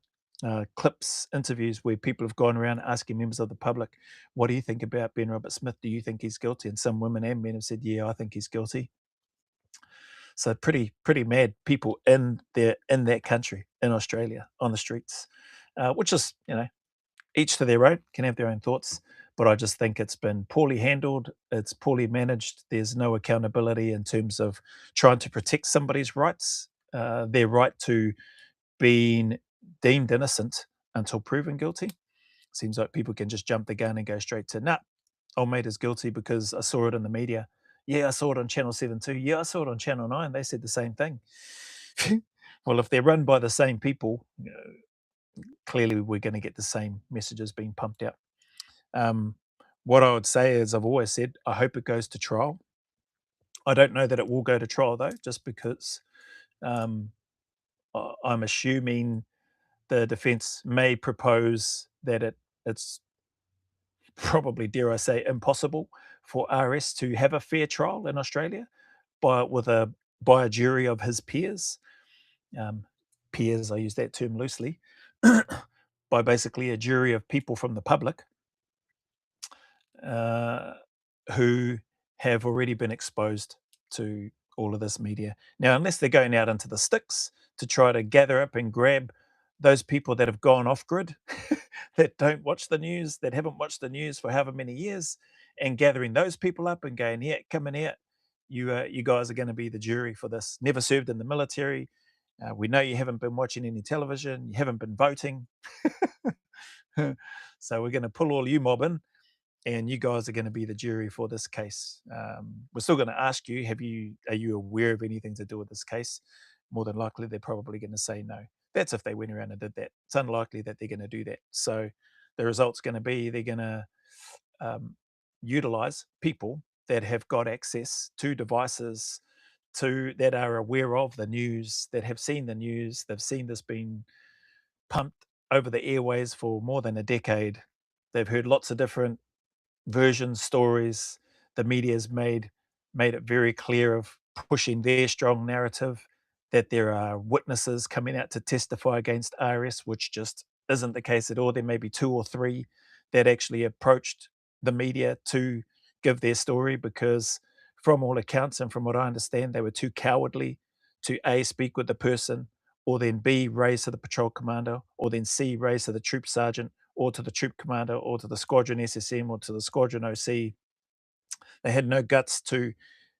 Speaker 1: clips, interviews where people have gone around asking members of the public, what do you think about Ben Roberts-Smith? Do you think he's guilty? And some women and men have said, yeah, I think he's guilty. So pretty mad people in that country, in Australia, on the streets, which is, each to their own, can have their own thoughts. But I just think it's been poorly handled. It's poorly managed. There's no accountability in terms of trying to protect somebody's rights, their right to being deemed innocent until proven guilty. Seems like people can just jump the gun and go straight to, nah, old mate is guilty because I saw it in the media. Yeah, I saw it on Channel 7 too. Yeah, I saw it on Channel 9. They said the same thing. Well, if they're run by the same people, clearly we're going to get the same messages being pumped out. What I would say is, I've always said, I hope it goes to trial. I don't know that it will go to trial, though, just because I'm assuming the defence may propose that it's probably, dare I say, impossible for Aris to have a fair trial in Australia by a jury of his peers. Peers, I use that term loosely, by basically a jury of people from the public who have already been exposed to all of this media. Now, unless they're going out into the sticks to try to gather up and grab those people that have gone off grid, that don't watch the news, that haven't watched the news for however many years, and gathering those people up and going, here, come in here, you guys are going to be the jury for this. Never served in the military. We know you haven't been watching any television. You haven't been voting. So we're going to pull all you mob in, and you guys are going to be the jury for this case. We're still going to ask you, are you aware of anything to do with this case? More than likely, they're probably going to say no. That's if they went around and did that. It's unlikely that they're going to do that. So the result's going to be they're going to utilize people that have got access to devices, that are aware of the news, that have seen the news. They've seen this being pumped over the airways for more than a decade. They've heard lots of different versions, stories. The media's made it very clear of pushing their strong narrative, that there are witnesses coming out to testify against Aris, which just isn't the case at all. There may be 2 or 3 that actually approached the media to give their story, because from all accounts and from what I understand, they were too cowardly to A, speak with the person, or then B, raise to the patrol commander, or then C, raise to the troop sergeant, or to the troop commander, or to the squadron SSM, or to the squadron OC. They had no guts to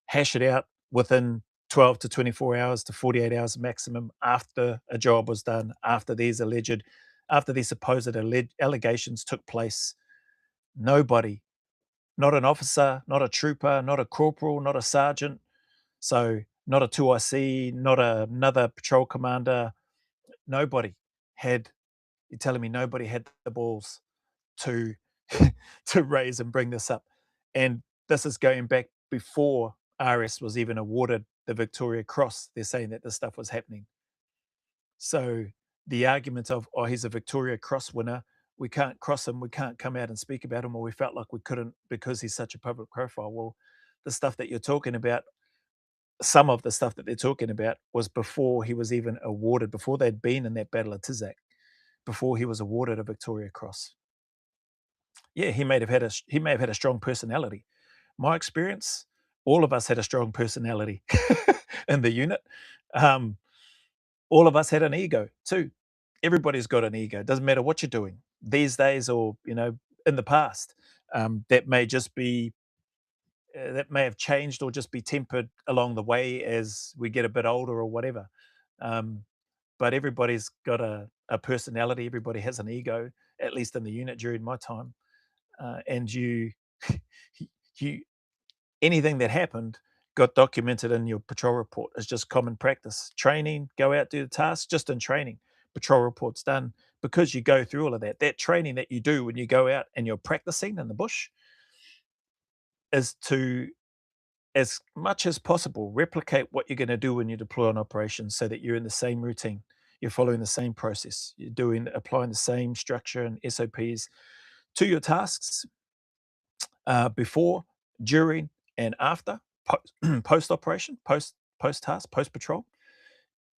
Speaker 1: hash it out within 12 to 24 hours to 48 hours maximum after a job was done, after these supposed allegations took place. Nobody, not an officer, not a trooper, not a corporal, not a sergeant, so not a 2IC, not another patrol commander, nobody had, you're telling me nobody had the balls to to raise and bring this up. And this is going back before RS was even awarded the Victoria Cross. They're saying that this stuff was happening. So the argument of, oh, he's a Victoria Cross winner, we can't cross him, we can't come out and speak about him, or we felt like we couldn't because he's such a public profile. Well, the stuff that you're talking about, some of the stuff that they're talking about was before he was even awarded, before they'd been in that Battle of Tizak, before he was awarded a Victoria Cross. Yeah, he may have had a strong personality. My experience, all of us had a strong personality in the unit. All of us had an ego too. Everybody's got an ego. It doesn't matter what you're doing these days or, in the past. That may just be, that may have changed or just be tempered along the way as we get a bit older or whatever. But everybody's got a personality. Everybody has an ego, at least in the unit during my time. And you, anything that happened got documented in your patrol report. It's just common practice. Training, go out, do the task, just in training. Patrol report's done because you go through all of that. That training that you do when you go out and you're practicing in the bush is to, as much as possible, replicate what you're going to do when you deploy on operations so that you're in the same routine. You're following the same process. You're applying the same structure and SOPs to your tasks before, during, and after, post operation, post task, post patrol,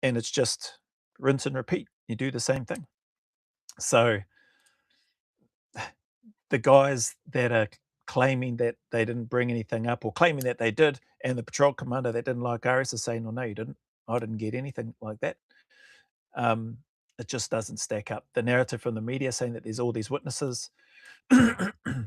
Speaker 1: and it's just rinse and repeat. You do the same thing. So the guys that are claiming that they didn't bring anything up, or claiming that they did, and the patrol commander that didn't like RS is saying, "Oh no, you didn't. I didn't get anything like that." It just doesn't stack up. The narrative from the media saying that there's all these witnesses,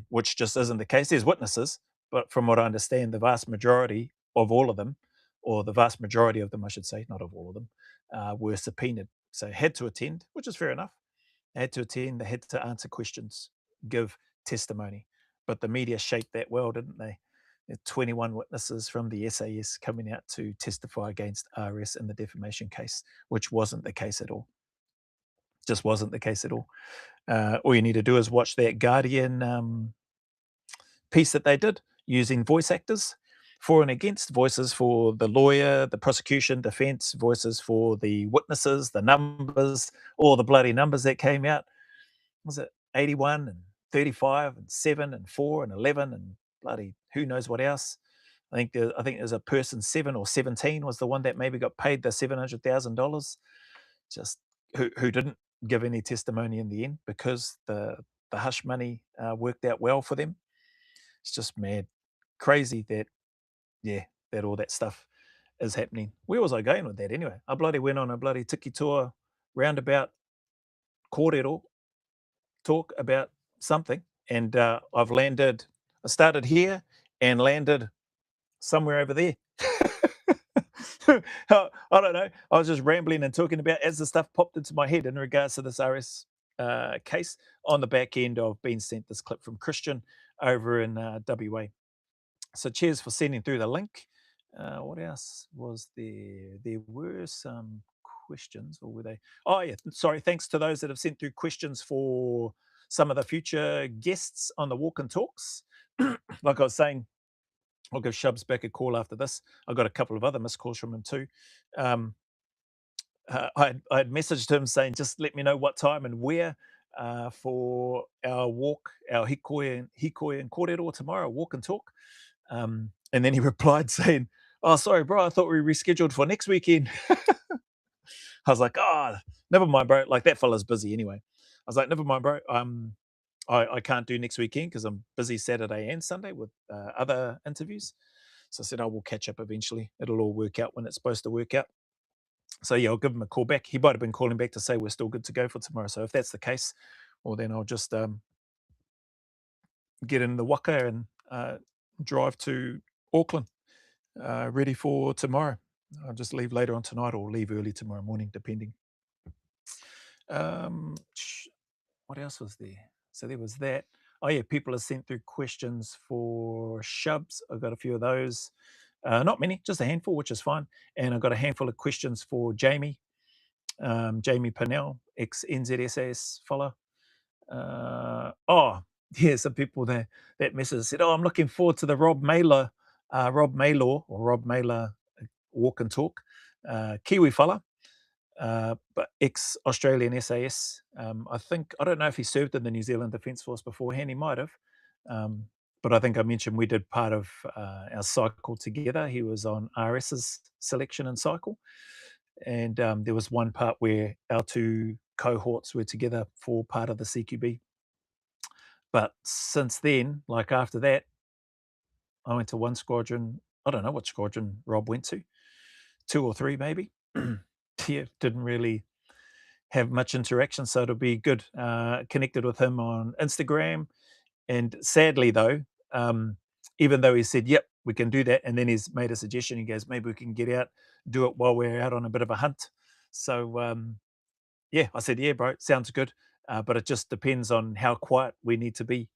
Speaker 1: which just isn't the case. There's witnesses, but from what I understand, the vast majority of all of them, or the vast majority of them, I should say, not of all of them, were subpoenaed. So had to attend, which is fair enough. They had to attend, they had to answer questions, give testimony. But the media shaped that well, didn't they? There are 21 witnesses from the SAS coming out to testify against RS in the defamation case, which wasn't the case at all. Just wasn't the case at all. All you need to do is watch that Guardian piece that they did using voice actors for and against, voices for the lawyer, the prosecution, defense, voices for the witnesses, the numbers, all the bloody numbers that came out. Was it 81 and 35 and 7 and 4 and 11 and bloody who knows what else? I think there's a person 7 or 17 was the one that maybe got paid the $700,000, just who didn't give any testimony in the end because the hush money worked out well for them. It's just mad, crazy that all that stuff is happening. Where was I going with that anyway? I bloody went on a bloody tiki tour roundabout kōrero talk about something, and I've landed. I started here and landed somewhere over there. I don't know. I was just rambling and talking about as the stuff popped into my head in regards to this RS case on the back end of being sent this clip from Christian over in WA. So cheers for sending through the link. What else was there? There were some questions, or were they? Oh yeah, sorry. Thanks to those that have sent through questions for some of the future guests on the Walk and Talks. Like I was saying, I'll give Shubs back a call after this. I got a couple of other missed calls from him too. I had messaged him saying, just let me know what time and where for our walk, our hikoi and kōrero tomorrow, walk and talk. And then he replied saying, "Oh, sorry, bro, I thought we rescheduled for next weekend." I was like, "Oh, never mind, bro. Like that fella's busy anyway." I was like, "Never mind, bro. I can't do next weekend because I'm busy Saturday and Sunday with other interviews." So I said, "I will catch up eventually. It'll all work out when it's supposed to work out." So yeah, I'll give him a call back. He might have been calling back to say we're still good to go for tomorrow. So if that's the case, well, then I'll just get in the waka and drive to Auckland, ready for tomorrow. I'll just leave later on tonight or leave early tomorrow morning, depending. What else was there? So there was that. Oh yeah, people have sent through questions for Shubs. I've got a few of those. Not many, just a handful, which is fine. And I've got a handful of questions for Jamie. Jamie Pinnell, ex-NZSAS follower. yeah, some people there that message said, "Oh, I'm looking forward to the Rob Mailer walk and talk, Kiwi fella, but ex-Australian SAS. I don't know if he served in the New Zealand Defence Force beforehand. He might have, but I think I mentioned we did part of our cycle together. He was on RS's selection and cycle, and there was one part where our two cohorts were together for part of the CQB. But since then, like after that, I went to one squadron. I don't know what squadron Rob went to, 2 or 3 maybe. Yeah, didn't really have much interaction, so it'll be good. Connected with him on Instagram, and sadly though, even though he said, "Yep, we can do that," and then he's made a suggestion. He goes, "Maybe we can get out, do it while we're out on a bit of a hunt." So yeah, I said, "Yeah, bro, sounds good," but it just depends on how quiet we need to be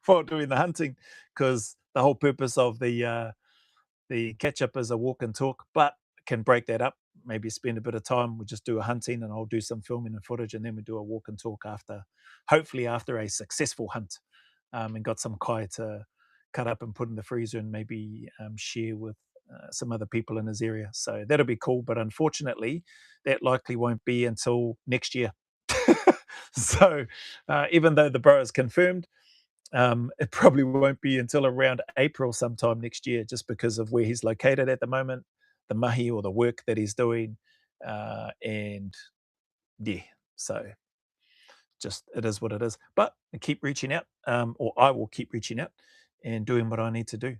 Speaker 1: for doing the hunting, because the whole purpose of the catch up is a walk and talk, but can break that up. Maybe spend a bit of time. We'll just do a hunting, and I'll do some filming and footage, and then we do a walk and talk after, hopefully after a successful hunt, and got some kai to cut up and put in the freezer, and maybe share with some other people in his area. So that'll be cool. But unfortunately, that likely won't be until next year. So even though the bro is confirmed, it probably won't be until around April sometime next year, just because of where he's located at the moment, the mahi or the work that he's doing, and yeah, so just it is what it is. But I keep reaching out, or I will keep reaching out and doing what I need to do.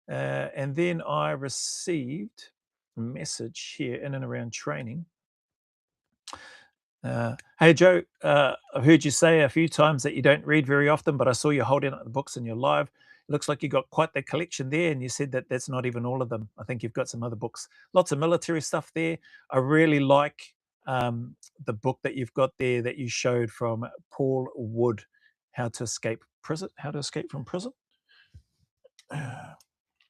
Speaker 1: And then I received a message here in and around training. Hey Joe, I've heard you say a few times that you don't read very often, but I saw you holding up the books in your live. It looks like you got quite the collection there, and you said that that's not even all of them. I think you've got some other books, lots of military stuff there. I really like the book that you've got there that you showed from Paul Wood, How to Escape Prison. How to Escape from Prison. How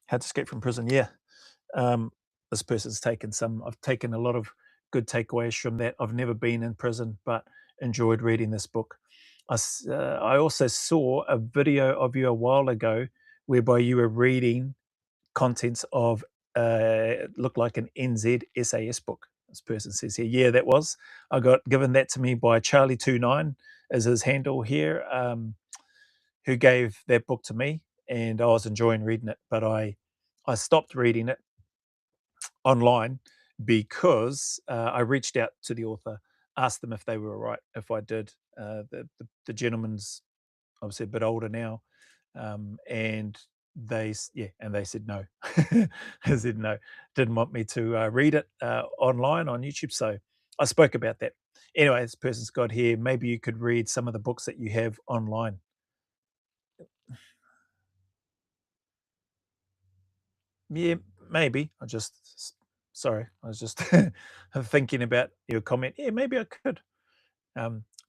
Speaker 1: to Escape from Prison. Yeah, this person's taken some. I've taken a lot of good takeaways from that. I've never been in prison, but enjoyed reading this book. I also saw a video of you a while ago whereby you were reading contents of it looked like an NZ SAS book. This person says here, yeah, that was. I got given that to me by Charlie29 as his handle here, who gave that book to me, and I was enjoying reading it, but I stopped reading it online because I reached out to the author, asked them if they were all right if I did. The gentleman's obviously a bit older now, and they said no. They said no, didn't want me to read it online on YouTube. So I spoke about that. Anyway, this person's got here. Maybe you could read some of the books that you have online. Yeah, maybe. I was just thinking about your comment. Yeah, maybe I could.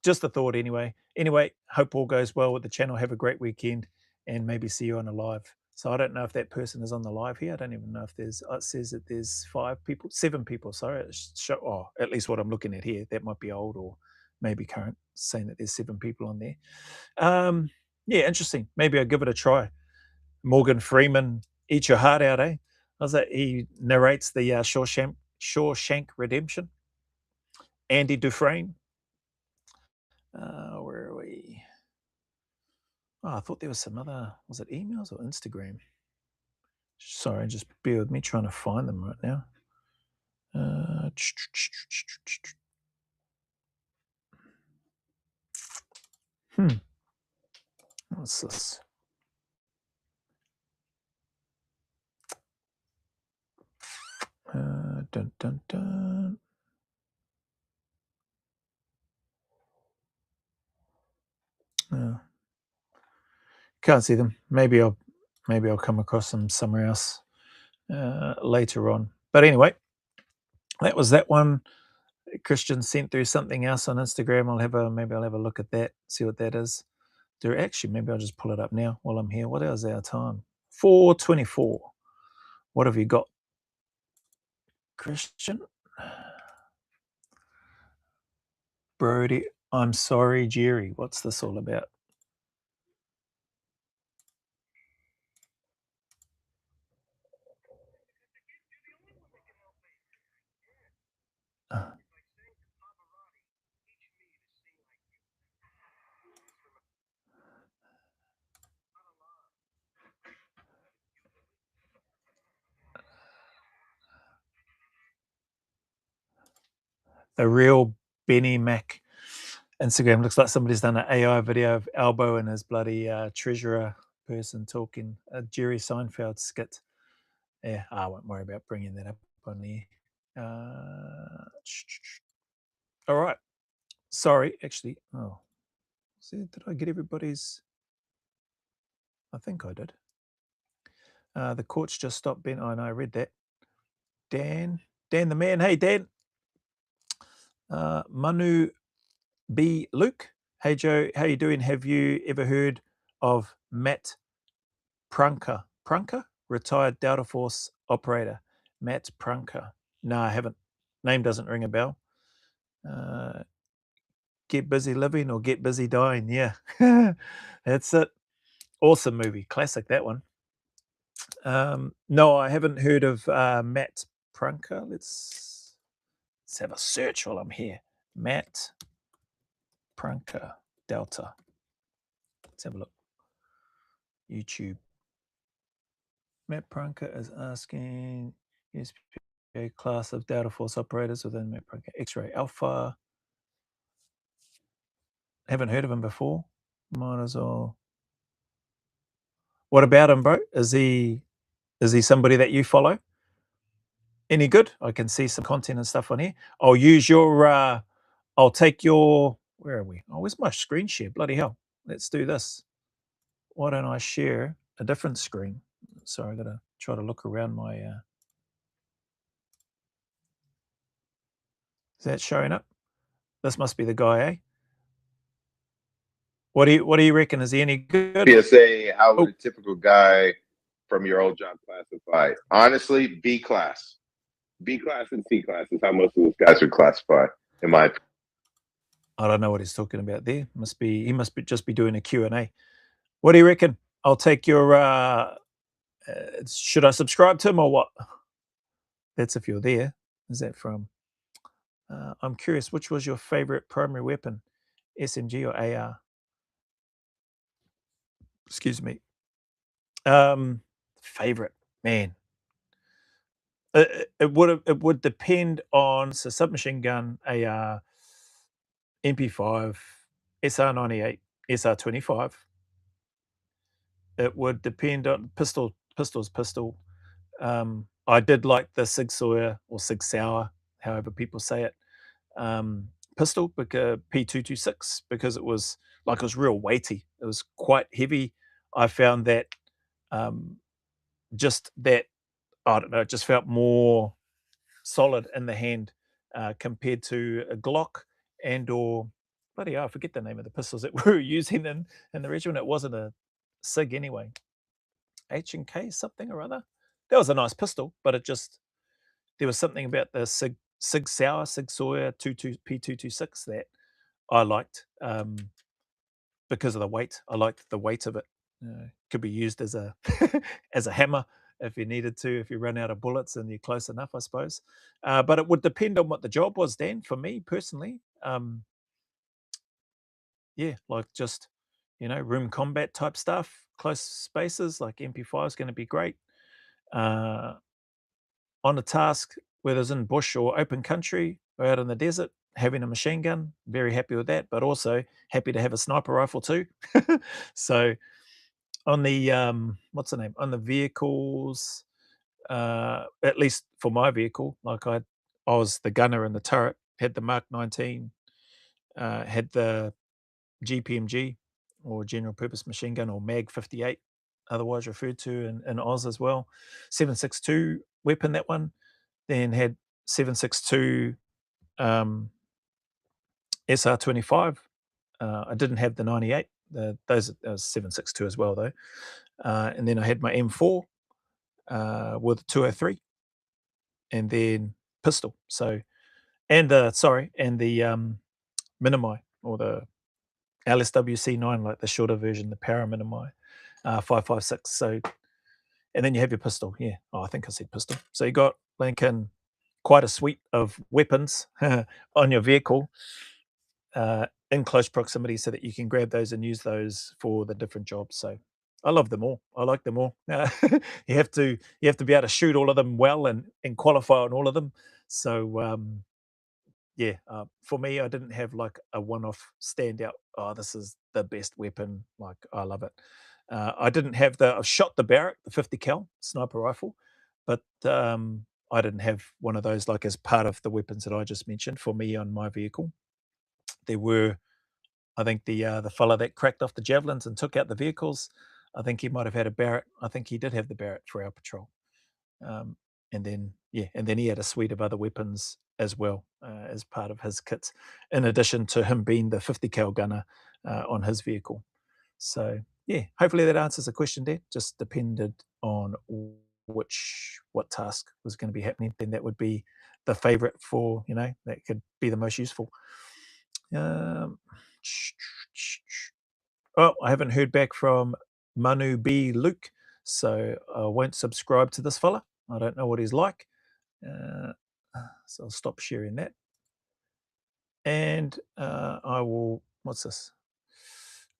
Speaker 1: Just a thought anyway. Anyway, hope all goes well with the channel. Have a great weekend, and maybe see you on a live. So I don't know if that person is on the live here. I don't even know if there's. It says that there's 7 people. Sorry, at least what I'm looking at here. That might be old or maybe current, saying that there's 7 people on there. Yeah, interesting. Maybe I'll give it a try. Morgan Freeman, eat your heart out, eh? How's that? He narrates the Shawshank Redemption. Andy Dufresne. Where are we? Oh, I thought there was some other. Was it emails or Instagram? Sorry, just bear with me trying to find them right now. What's this? Dun, dun, dun. Can't see them. Maybe I'll come across them somewhere else later on. But anyway, that was that one. Christian sent through something else on Instagram. Maybe I'll have a look at that, see what that is. Maybe I'll just pull it up now while I'm here. What is our time? 4:24. What have you got, Christian? Brody, I'm sorry, Jerry. What's this all about? The real Benny Mac Instagram looks like somebody's done an AI video of Albo and his bloody treasurer person talking a Jerry Seinfeld skit. Yeah, I won't worry about bringing that up on the all right. Sorry, actually. Oh, see, did I get everybody's? I think I did. The courts just stopped Ben. Oh, no, I read that. Dan the man. Hey, Dan. Manu B. Luke. Hey, Joe. How you doing? Have you ever heard of Matt Prunker? Retired Delta Force operator. Matt Prunker. No, I haven't. Name doesn't ring a bell. Get busy living or get busy dying. Yeah, that's it. Awesome movie. Classic, that one. No, I haven't heard of Matt Prunker. Let's have a search while I'm here. Matt Prunker, Delta. Let's have a look. YouTube. Matt Prunker is asking, yes, a class of Delta Force operators within Matt Prunker. X-Ray Alpha. Haven't heard of him before. Might as well. What about him, bro? Is he somebody that you follow? Any good? I can see some content and stuff on here. I'll use your, I'll take your, where are we? Oh, where's my screen share? Bloody hell. Let's do this. Why don't I share a different screen? Sorry, I gotta try to look around my, is that showing up? This must be the guy, eh? What do you reckon? Is he any good?
Speaker 7: PSA, how would a typical guy from your old job classify? Honestly, B class. B class and C class is how most of those guys are classified, in my opinion.
Speaker 1: I don't know what he's talking about there. He must just be doing a Q&A. What do you reckon? I'll take your, should I subscribe to him or what? That's if you're there. Is that from? I'm curious, which was your favorite primary weapon? SMG or AR? Excuse me. Favorite, man. It would depend on submachine gun, AR, MP5, SR98, SR25. It would depend on pistol. I did like the Sig Sauer or Sig Sauer, however people say it, pistol, because P226, because it was real weighty. It was quite heavy. I found that just that, I don't know, it just felt more solid in the hand compared to a Glock or bloody hell, I forget the name of the pistols that we were using in the regiment. It wasn't a Sig anyway. H&K something or other. That was a nice pistol, but there was something about the Sig Sauer P226 that I liked because of the weight. I liked the weight of it. Could be used as a as a hammer if you needed to, if you run out of bullets and you're close enough, I suppose. But it would depend on what the job was, Dan. For me personally, yeah, like just room combat type stuff, close spaces, like MP5 is going to be great. On a task, whether it's in bush or open country or out in the desert, having a machine gun, very happy with that, but also happy to have a sniper rifle too. So on the what's the name, on the vehicles, at least for my vehicle, like I was the gunner in the turret, had the Mark 19, had the GPMG or general purpose machine gun, or Mag 58, otherwise referred to in Oz as well. 7.62 weapon, that one. Then had 7.62 SR25. I didn't have the 98. Those 7.62 as well though. And then I had my M4 with 203, and then pistol. So, and the Minimi, or the LSWC9, like the shorter version, the Para Minimi 5.56. So, and then you have your pistol. Yeah. Oh, I think I said pistol. So you got Lincoln quite a suite of weapons on your vehicle in close proximity so that you can grab those and use those for the different jobs. So I love them all. I like them all. You have to be able to shoot all of them well and qualify on all of them. So yeah, for me, I didn't have like a one-off standout. Oh, this is the best weapon. Like, I love it. I didn't have I've shot the Barrett, the 50 cal sniper rifle, but I didn't have one of those like as part of the weapons that I just mentioned for me on my vehicle. There were, I think the fella that cracked off the javelins and took out the vehicles, I think he might have had a Barrett. I think he did have the Barrett for our patrol. And then he had a suite of other weapons as well as part of his kits, in addition to him being the 50 cal gunner on his vehicle. So yeah, hopefully that answers the question there. Just depended on what task was going to be happening. Then that would be the favorite for, that could be the most useful. Oh, I haven't heard back from Manu B. Luke, so I won't subscribe to this fella. I don't know what he's like. So I'll stop sharing that. And I will, what's this?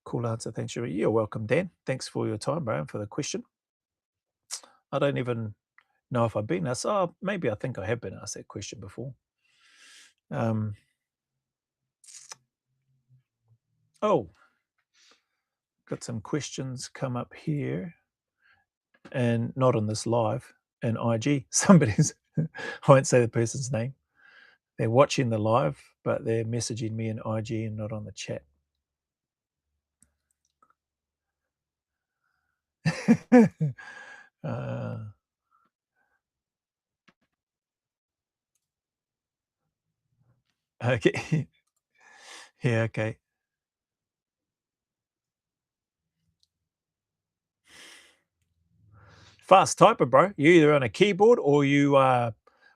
Speaker 1: Cool answer. Thanks. You're welcome, Dan. Thanks for your time, bro, and for the question. I don't even know if I've been asked. Oh, maybe I think I have been asked that question before. Oh, got some questions come up here, and not on this live, in IG. Somebody's, I won't say the person's name. They're watching the live, but they're messaging me in IG and not on the chat. Okay. Yeah, okay. Fast typer, bro. You're either on a keyboard or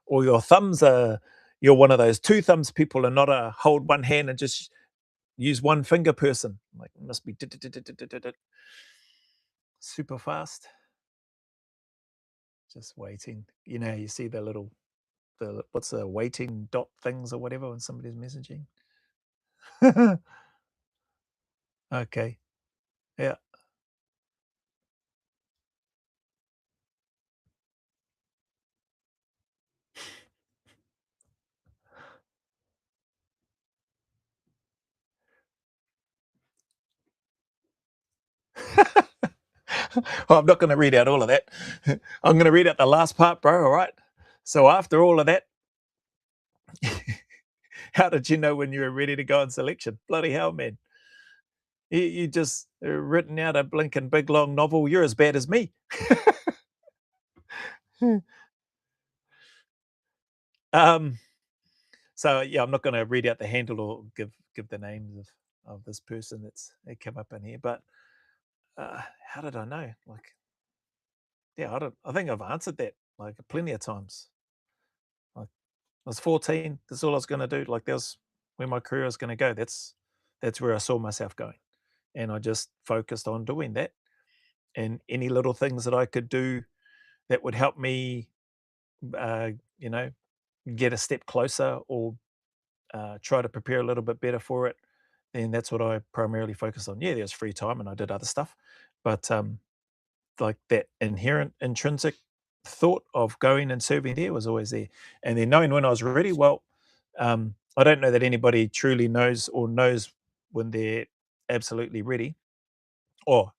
Speaker 1: or your thumbs are, you're one of those two thumbs people and not a hold one hand and just use one finger person. Like, it must be super fast. Just waiting. You see the what's the waiting dot things or whatever when somebody's messaging. Okay. Yeah. Well, I'm not going to read out all of that. I'm going to read out the last part, bro. All right. So after all of that, how did you know when you were ready to go on selection? Bloody hell, man. You just written out a blinking big long novel. You're as bad as me. So yeah, I'm not going to read out the handle or give the names of this person that came up in here. But how did I know? Like, yeah, I think I've answered that like plenty of times. Like, I was 14. That's all I was going to do. Like, that was where my career was going to go. That's where I saw myself going, and I just focused on doing that. And any little things that I could do that would help me, get a step closer or try to prepare a little bit better for it, then that's what I primarily focused on. Yeah, there was free time and I did other stuff, but like that inherent intrinsic thought of going and serving there was always there. And then knowing when I was ready, well, I don't know that anybody truly knows when they're absolutely ready, or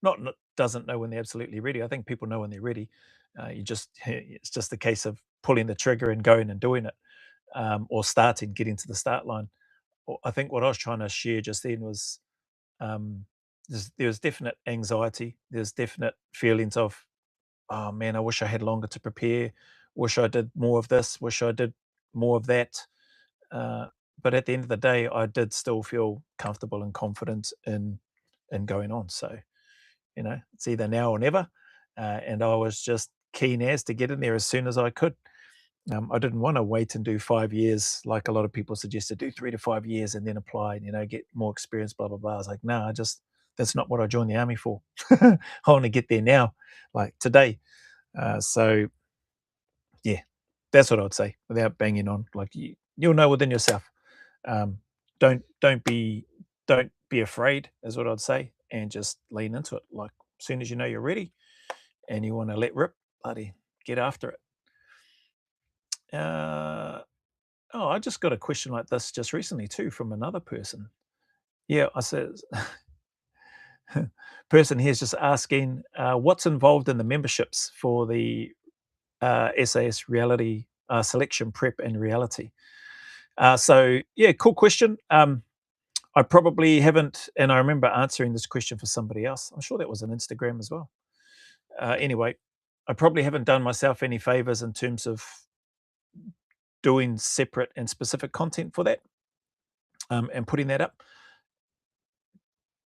Speaker 1: not doesn't know when they're absolutely ready. I think people know when they're ready. It's just a case of pulling the trigger and going and doing it, or getting to the start line. I think what I was trying to share just then was there was definite anxiety. There's definite feelings of, oh man, I wish I had longer to prepare. Wish I did more of this. Wish I did more of that. But at the end of the day, I did still feel comfortable and confident in going on. So, it's either now or never. And I was just keen as to get in there as soon as I could. I didn't want to wait and do 5 years like a lot of people suggested. Do 3 to 5 years and then apply and, get more experience, blah, blah, blah. I was like, no, that's not what I joined the army for. I want to get there now, like today. So, yeah, That's what I'd say without banging on. Like you'll know within yourself. Don't be afraid, is what I'd say, and just lean into it. Like as soon as you know you're ready and you want to let rip, bloody get after it. I just got a question like this just recently too from another person. Yeah, I said, person here's just asking, what's involved in the memberships for the SAS reality selection prep and reality. So yeah, cool question. I probably haven't, and I remember answering this question for somebody else. I'm sure that was on Instagram as well. Anyway, I probably haven't done myself any favors in terms of doing separate and specific content for that and putting that up,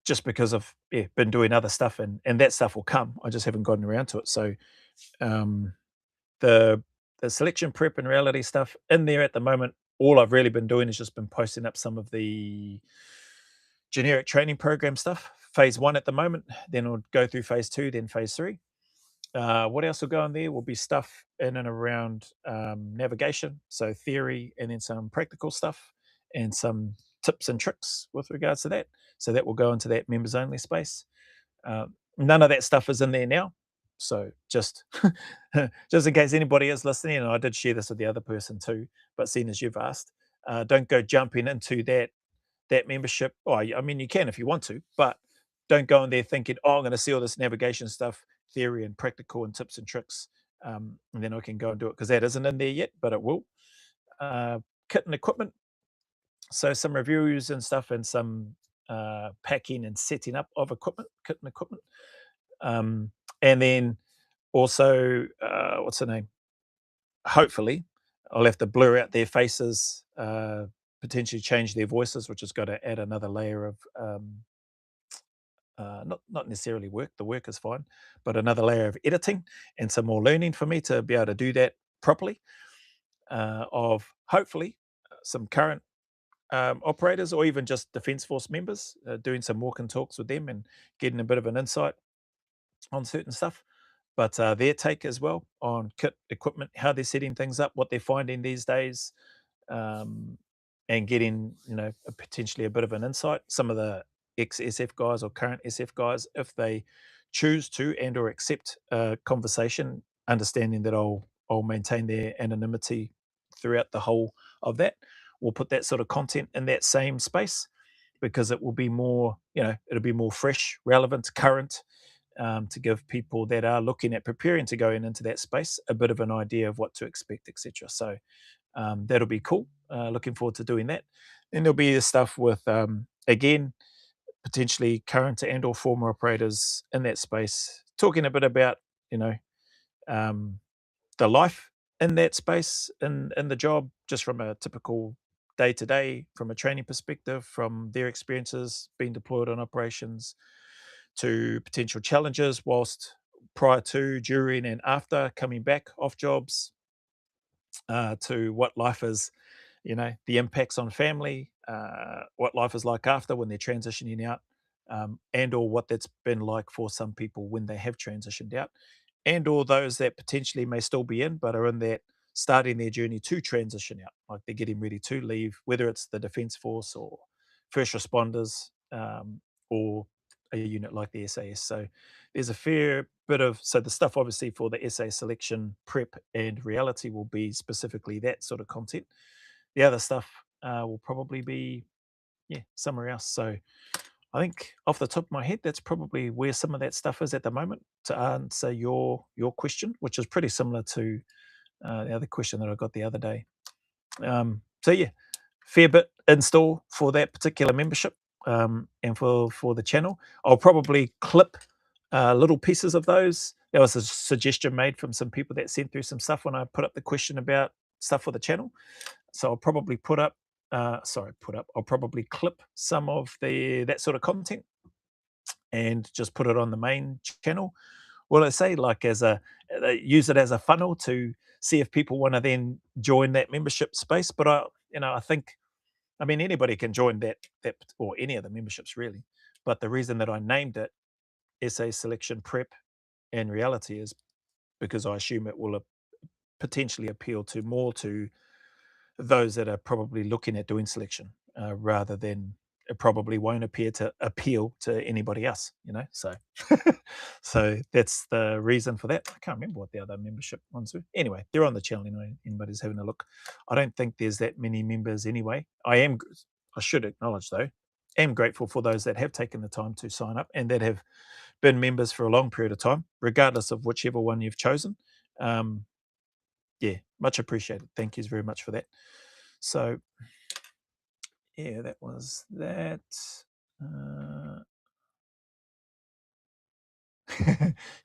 Speaker 1: just because I've been doing other stuff and that stuff will come. I just haven't gotten around to it. So the selection prep and reality stuff in there at the moment, all I've really been doing is just been posting up some of the generic training program stuff. Phase 1 at the moment, then we'll go through phase 2, then phase 3. What else will go in there will be stuff in and around navigation, so theory, and then some practical stuff and some tips and tricks with regards to that. So that will go into that members only space. None of that stuff is in there now. So just just in case anybody is listening, and I did share this with the other person too, but seeing as you've asked, don't go jumping into that membership. Oh, I mean, you can if you want to, but don't go in there thinking, oh, I'm going to see all this navigation stuff, theory and practical and tips and tricks, and then I can go and do it, because that isn't in there yet, but it will. Kit and equipment. So some reviews and stuff, and some packing and setting up of equipment, kit and equipment. And then also, what's the name? Hopefully, I'll have to blur out their faces, potentially change their voices, which has got to add another layer of not necessarily work. The work is fine, but another layer of editing and some more learning for me to be able to do that properly. Of hopefully some current operators, or even just Defence Force members, doing some walk and talks with them and getting a bit of an insight on certain stuff. But their take as well on kit, equipment, how they're setting things up, what they're finding these days, and getting, potentially a bit of an insight. Some of the ex-SF guys or current SF guys, if they choose to and or accept a conversation, understanding that I'll maintain their anonymity throughout the whole of that, we'll put that sort of content in that same space, because it will be more, it'll be more fresh, relevant, current, to give people that are looking at preparing to go into that space a bit of an idea of what to expect, etc. So that'll be cool. Looking forward to doing that. And there'll be the stuff with, again, potentially current and or former operators in that space, talking a bit about, the life in that space, in the job, just from a typical day-to-day, from a training perspective, from their experiences being deployed on operations, to potential challenges whilst prior to, during, and after coming back off jobs, to what life is, the impacts on family, what life is like after when they're transitioning out, and or what that's been like for some people when they have transitioned out, and or those that potentially may still be in but are in that starting their journey to transition out, like they're getting ready to leave, whether it's the Defence Force or first responders, or a unit like the SAS. So there's a fair bit of, so the stuff obviously for the SA selection prep and reality will be specifically that sort of content. The other stuff will probably be somewhere else. So I think off the top of my head, that's probably where some of that stuff is at the moment, to answer your question, which is pretty similar to the other question that I got the other day. So yeah, fair bit in store for that particular membership, and for the channel. I'll probably clip little pieces of those. There was a suggestion made from some people that sent through some stuff when I put up the question about stuff for the channel. So I'll probably I'll probably clip some of that sort of content and just put it on the main channel. Well, I say, like, use it as a funnel to see if people want to then join that membership space. But I think, I mean, anybody can join that or any of the memberships really. But the reason that I named it SA Selection Prep and Reality is because I assume it will potentially appeal to more to those that are probably looking at doing selection rather than it probably won't appeal to anybody else, so so that's the reason for that. I can't remember what the other membership ones were. Anyway, they're on the channel anyway, anybody's having a look. I don't think there's that many members anyway. I should acknowledge though, am grateful for those that have taken the time to sign up and that have been members for a long period of time, regardless of whichever one you've chosen. Yeah, much appreciated. Thank you very much for that. So yeah, that was that.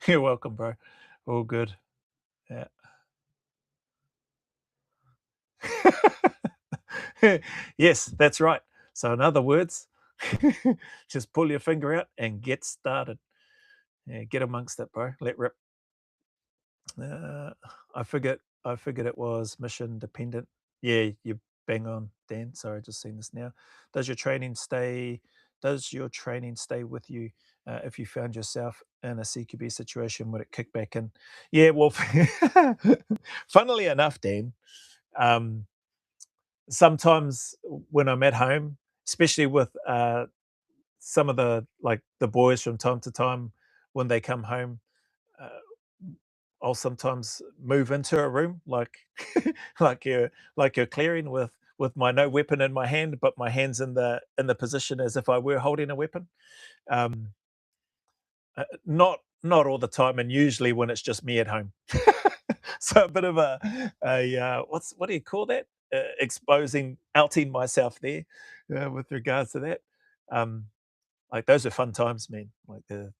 Speaker 1: You're welcome, bro. All good. Yeah. Yes, that's right. So in other words, just pull your finger out and get started. Yeah, get amongst it, bro. Let rip. I figured it was mission dependent. Yeah, you bang on, Dan. Sorry, just seen this now. Does your training stay with you if you found yourself in a CQB situation? Would it kick back in? Yeah, well, funnily enough, Dan, sometimes when I'm at home, especially with some of the boys from time to time when they come home, I'll sometimes move into a room like like you're clearing with my no weapon in my hand, but my hands in the position as if I were holding a weapon. Not all the time, and usually when it's just me at home. So a bit of a what do you call that? Outing myself there with regards to that. Like those are fun times, man. Like the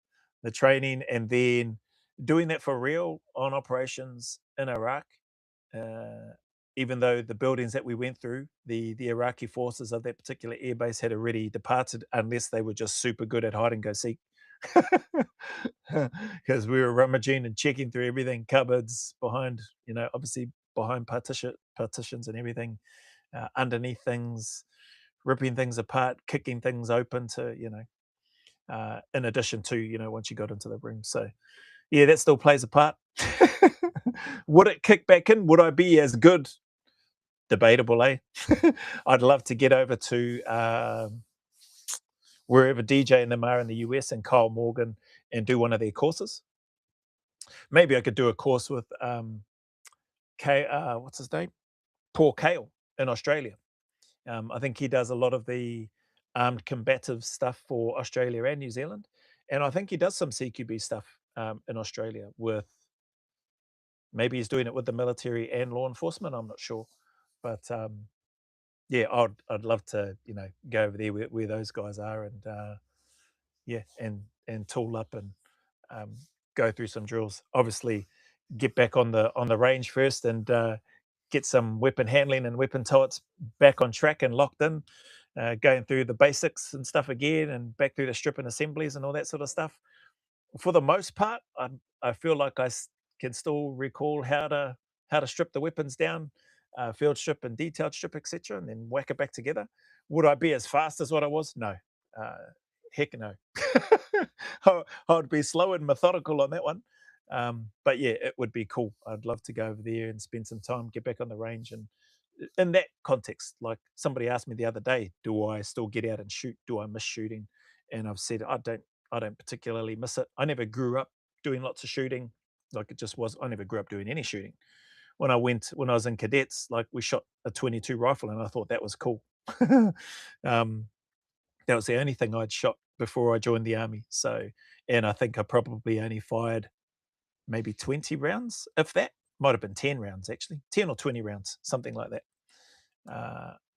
Speaker 1: training and then doing that for real on operations in Iraq. Even though the buildings that we went through, the Iraqi forces of that particular airbase had already departed, unless they were just super good at hide and go seek. Because we were rummaging and checking through everything, cupboards behind, obviously behind partitions and everything, underneath things, ripping things apart, kicking things open to, in addition to, once you got into the room. So yeah, that still plays a part. Would it kick back in? Would I be as good? Debatable, eh? I'd love to get over to wherever DJ and them are in the US and Kyle Morgan and do one of their courses. Maybe I could do a course with what's his name? Paul Kale in Australia. I think he does a lot of the armed combative stuff for Australia and New Zealand. And I think he does some CQB stuff in Australia with, maybe he's doing it with the military and law enforcement. I'm not sure. But yeah, I'd love to, go over there where those guys are and yeah, and tool up and go through some drills. Obviously, get back on the range first and get some weapon handling and weapon totes back on track and locked in. Going through the basics and stuff again, and back through the strip and assemblies and all that sort of stuff. For the most part, I feel like I can still recall how to strip the weapons down, field strip and detailed strip, etc., and then whack it back together. Would I be as fast as what I was? No. Heck no. I'd be slow and methodical on that one. But yeah, it would be cool. I'd love to go over there and spend some time, get back on the range. And in that context, like somebody asked me the other day, do I still get out and shoot? Do I miss shooting? And I've said, I don't particularly miss it. I never grew up doing lots of shooting. Like it just was, I never grew up doing any shooting. When I was in cadets, like we shot a 22 rifle and I thought that was cool. That was the only thing I'd shot before I joined the army. So, and I think I probably only fired maybe 20 rounds, if that. Might have been 10 rounds, actually. 10 or 20 rounds, something like that,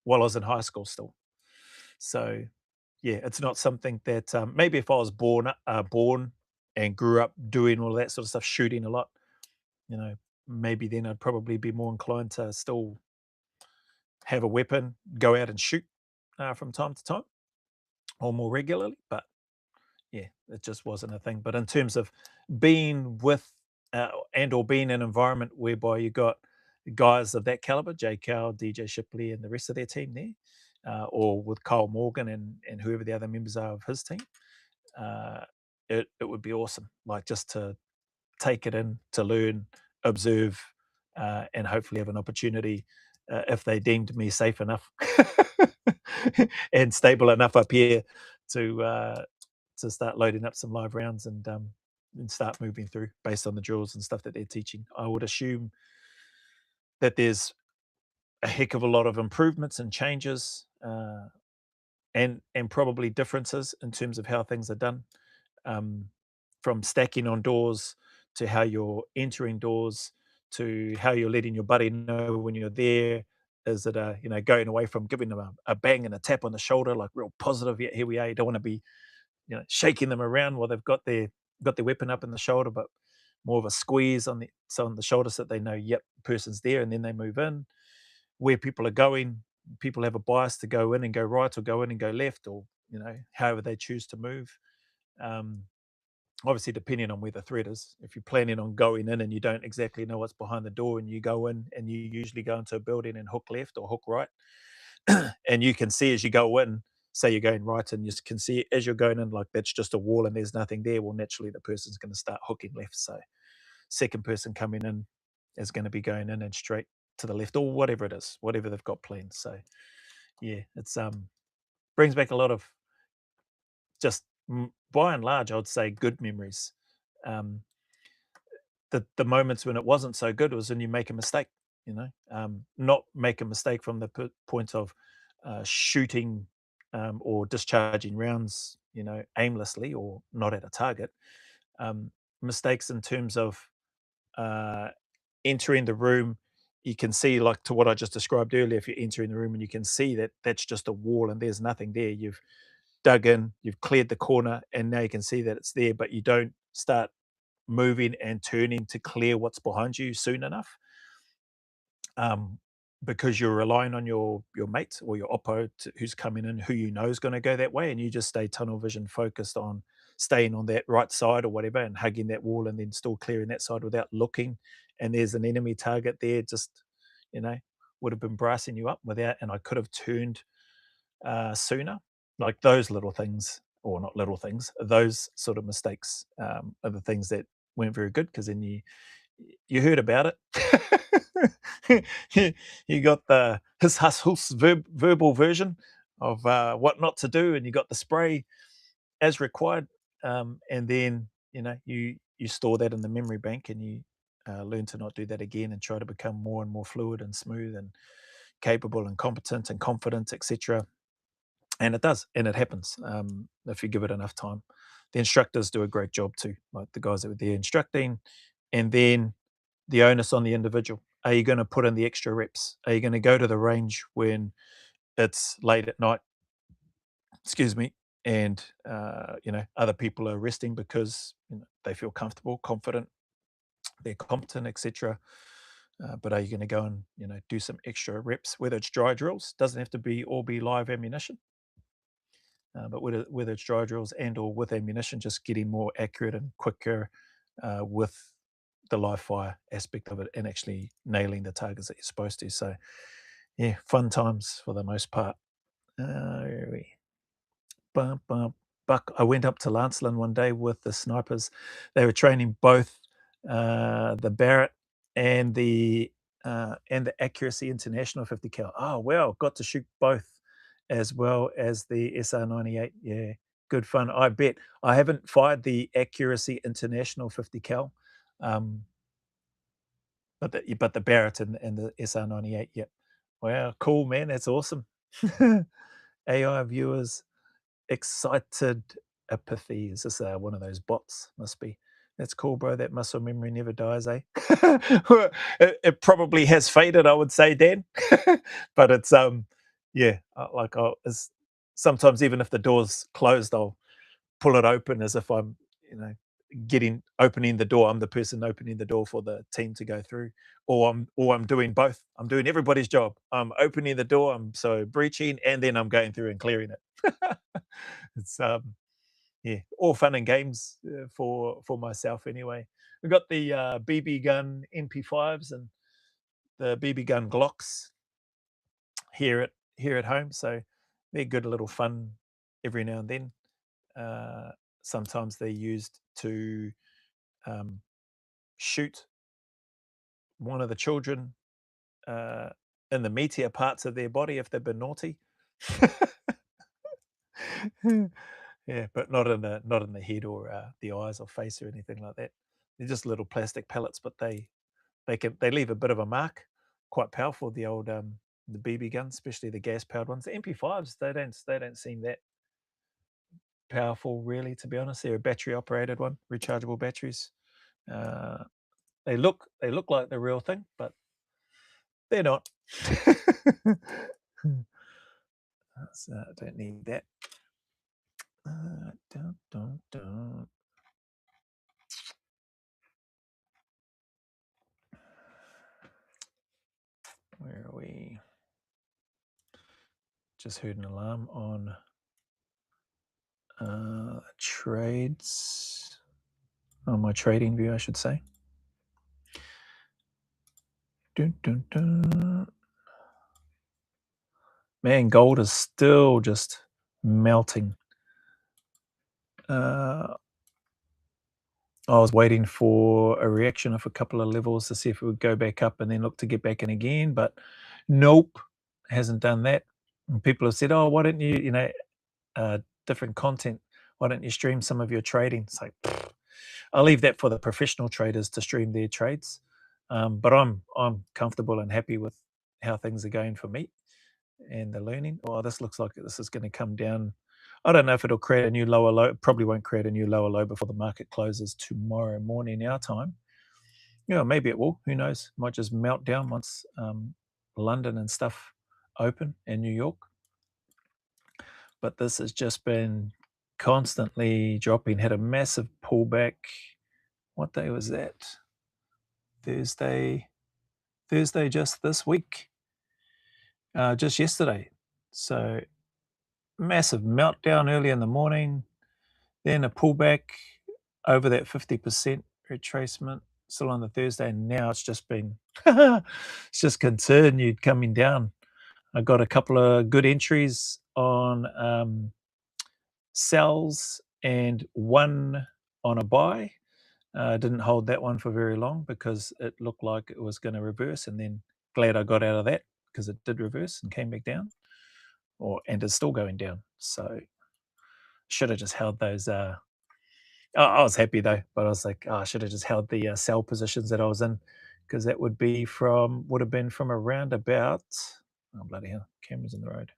Speaker 1: while I was in high school still. So, yeah, it's not something that maybe if I was born and grew up doing all that sort of stuff, shooting a lot, maybe then I'd probably be more inclined to still have a weapon, go out and shoot from time to time or more regularly. But yeah, it just wasn't a thing. But in terms of being with and or being in an environment whereby you got guys of that caliber, Jay Cowell, DJ Shipley, and the rest of their team there, or with Kyle Morgan and whoever the other members are of his team, it would be awesome. Like just to take it in, to learn, observe, and hopefully have an opportunity if they deemed me safe enough and stable enough up here to start loading up some live rounds and start moving through based on the drills and stuff that they're teaching. I would assume that there's a heck of a lot of improvements and changes and probably differences in terms of how things are done, from stacking on doors to how you're entering doors to how you're letting your buddy know when you're there. Is it going away from giving them a bang and a tap on the shoulder, like real positive? Yeah, here we are. You don't want to be shaking them around while they've got their weapon up in the shoulder, but more of a squeeze on the shoulder so that they know, yep, person's there, and then they move in. Where people are going, people have a bias to go in and go right, or go in and go left, or however they choose to move. Obviously, depending on where the threat is. If you're planning on going in and you don't exactly know what's behind the door, and you go in and you usually go into a building and hook left or hook right, and you can see as you go in, say you're going right, and you can see as you're going in, like that's just a wall and there's nothing there. Well, naturally, the person's going to start hooking left. So, second person coming in is going to be going in and straight to the left, or whatever it is, whatever they've got planned. So, yeah, it's brings back a lot of just by and large, I would say, good memories. The moments when it wasn't so good was when you make a mistake. Not make a mistake from the point of shooting or discharging rounds, aimlessly or not at a target. Mistakes in terms of entering the room. You can see, like to what I just described earlier, if you're entering the room and you can see that that's just a wall and there's nothing there, you've dug in, you've cleared the corner, and now you can see that it's there, but you don't start moving and turning to clear what's behind you soon enough, because you're relying on your mate or your oppo who's coming in, who you know is going to go that way, and you just stay tunnel vision focused on staying on that right side or whatever and hugging that wall and then still clearing that side without looking, and there's an enemy target there, just would have been brassing you up without, and I could have turned sooner. Like those little things, or not little things, those sort of mistakes are the things that weren't very good, because then you heard about it. You got the his hus verbal version of what not to do, and you got the spray as required, and then you store that in the memory bank, and you learn to not do that again, and try to become more and more fluid and smooth and capable and competent and confident, etc. And it does, and it happens if you give it enough time. The instructors do a great job too, like the guys that were there instructing, and then the onus on the individual. Are you going to put in the extra reps? Are you going to go to the range when it's late at night, excuse me, and other people are resting because they feel comfortable, confident, they're competent, etc. But are you going to go and do some extra reps, whether it's dry drills? Doesn't have to be live ammunition, but whether it's dry drills and or with ammunition, just getting more accurate and quicker with the live fire aspect of it, and actually nailing the targets that you're supposed to. So, yeah, fun times for the most part. Buck, I went up to Lancelin one day with the snipers. They were training both the Barrett and the Accuracy International 50 cal. Oh wow, got to shoot both as well as the SR98. Yeah, good fun. I bet. I haven't fired the Accuracy International 50 cal, but the Barrett and the SR98. Yep. Wow, cool, man. That's awesome. AI viewers, excited apathy. Is this one of those bots? Must be. That's cool, bro. That muscle memory never dies, eh? It probably has faded, I would say, Dan. But it's sometimes even if the door's closed, I'll pull it open as if I'm, opening the door. I'm the person opening the door for the team to go through, or I'm doing both. I'm doing everybody's job. I'm opening the door, I'm so breaching, and then I'm going through and clearing it. It's all fun and games for myself anyway. We've got the BB gun MP5s and the BB gun Glocks here at home, so they're good little fun every now and then. Sometimes they're used to shoot one of the children in the meatier parts of their body if they've been naughty. Yeah, but not in the head or the eyes or face or anything like that. They're just little plastic pellets, but they leave a bit of a mark. Quite powerful. The old the BB guns, especially the gas powered ones. The MP5s, they don't seem that powerful, really. To be honest, they're a battery operated one, rechargeable batteries. They look like the real thing, but they're not. So I don't need that. Dun. Where are we? Just heard an alarm on trades. On my trading view, I should say. Dun. Man, gold is still just melting. I was waiting for a reaction of a couple of levels to see if it would go back up and then look to get back in again, but nope, hasn't done that. And people have said, "Oh, why don't you, different content? Why don't you stream some of your trading?" It's like, I'll leave that for the professional traders to stream their trades. But I'm comfortable and happy with how things are going for me and the learning. Oh, this looks like this is going to come down. I don't know if it'll create a new lower low. It probably won't create a new lower low before the market closes tomorrow morning our time. Maybe it will. Who knows? Might just melt down once London and stuff open and New York. But this has just been constantly dropping. Had a massive pullback. What day was that? Thursday just this week. Just yesterday. So massive meltdown early in the morning, then a pullback over that 50% retracement still on the Thursday, and now it's just been it's just continued coming down. I got a couple of good entries on sells and one on a buy. Didn't hold that one for very long because it looked like it was going to reverse, and then glad I got out of that because it did reverse and came back down, and it's still going down. So should have just held those. I was happy though, but I was like, I should have just held the sell positions that I was in, because that would have been from around about. Oh bloody hell! Cameras in the road.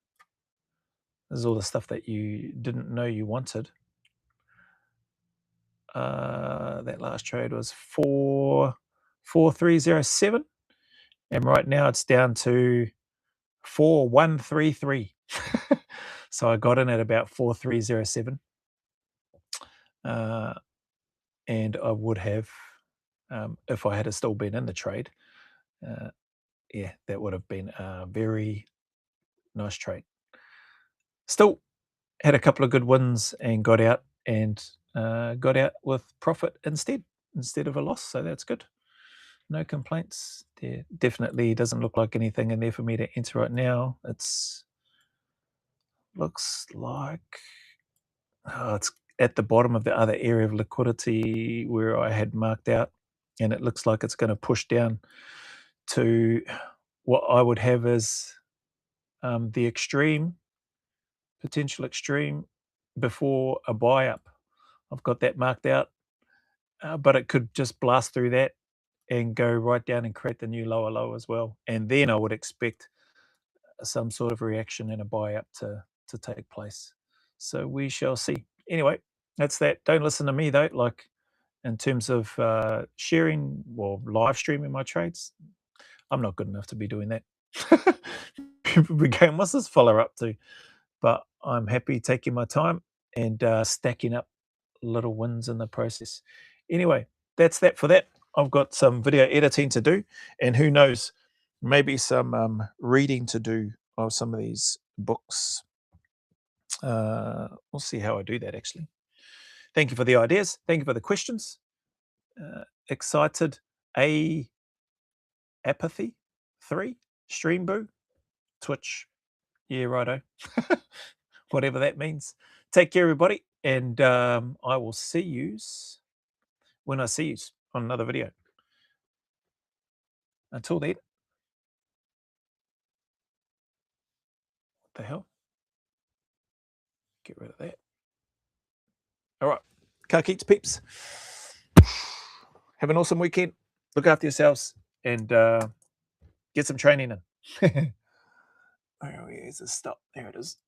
Speaker 1: This is all the stuff that you didn't know you wanted. That last trade was 4.4307, and right now it's down to 4.133. So I got in at about 4.307, and I would have, if I had still been in the trade, that would have been a very nice trade. Still had a couple of good wins and got out with profit instead of a loss, so that's good. No complaints. There definitely doesn't look like anything in there for me to enter right now. Looks like it's at the bottom of the other area of liquidity where I had marked out, and it looks like it's going to push down to what I would have as the potential extreme before a buy up. I've got that marked out, but it could just blast through that and go right down and create the new lower low as well. And then I would expect some sort of reaction and a buy up to take place. So we shall see. Anyway, that's that. Don't listen to me though. Like in terms of sharing or live streaming my trades, I'm not good enough to be doing that. People be going, what's this fella up to? But I'm happy taking my time and stacking up little wins in the process. Anyway, that's that for that. I've got some video editing to do, and who knows, maybe some reading to do of some of these books. We'll see how I do that, actually. Thank you for the ideas. Thank you for the questions. Excited. Apathy 3, Stream Boo, Twitch. Yeah, righto. Whatever that means. Take care, everybody, and I will see you when I see you on another video. Until then, what the hell? Get rid of that. All right, Ka kite peeps. Have an awesome weekend. Look after yourselves and get some training in. Oh, here's a stop. There it is.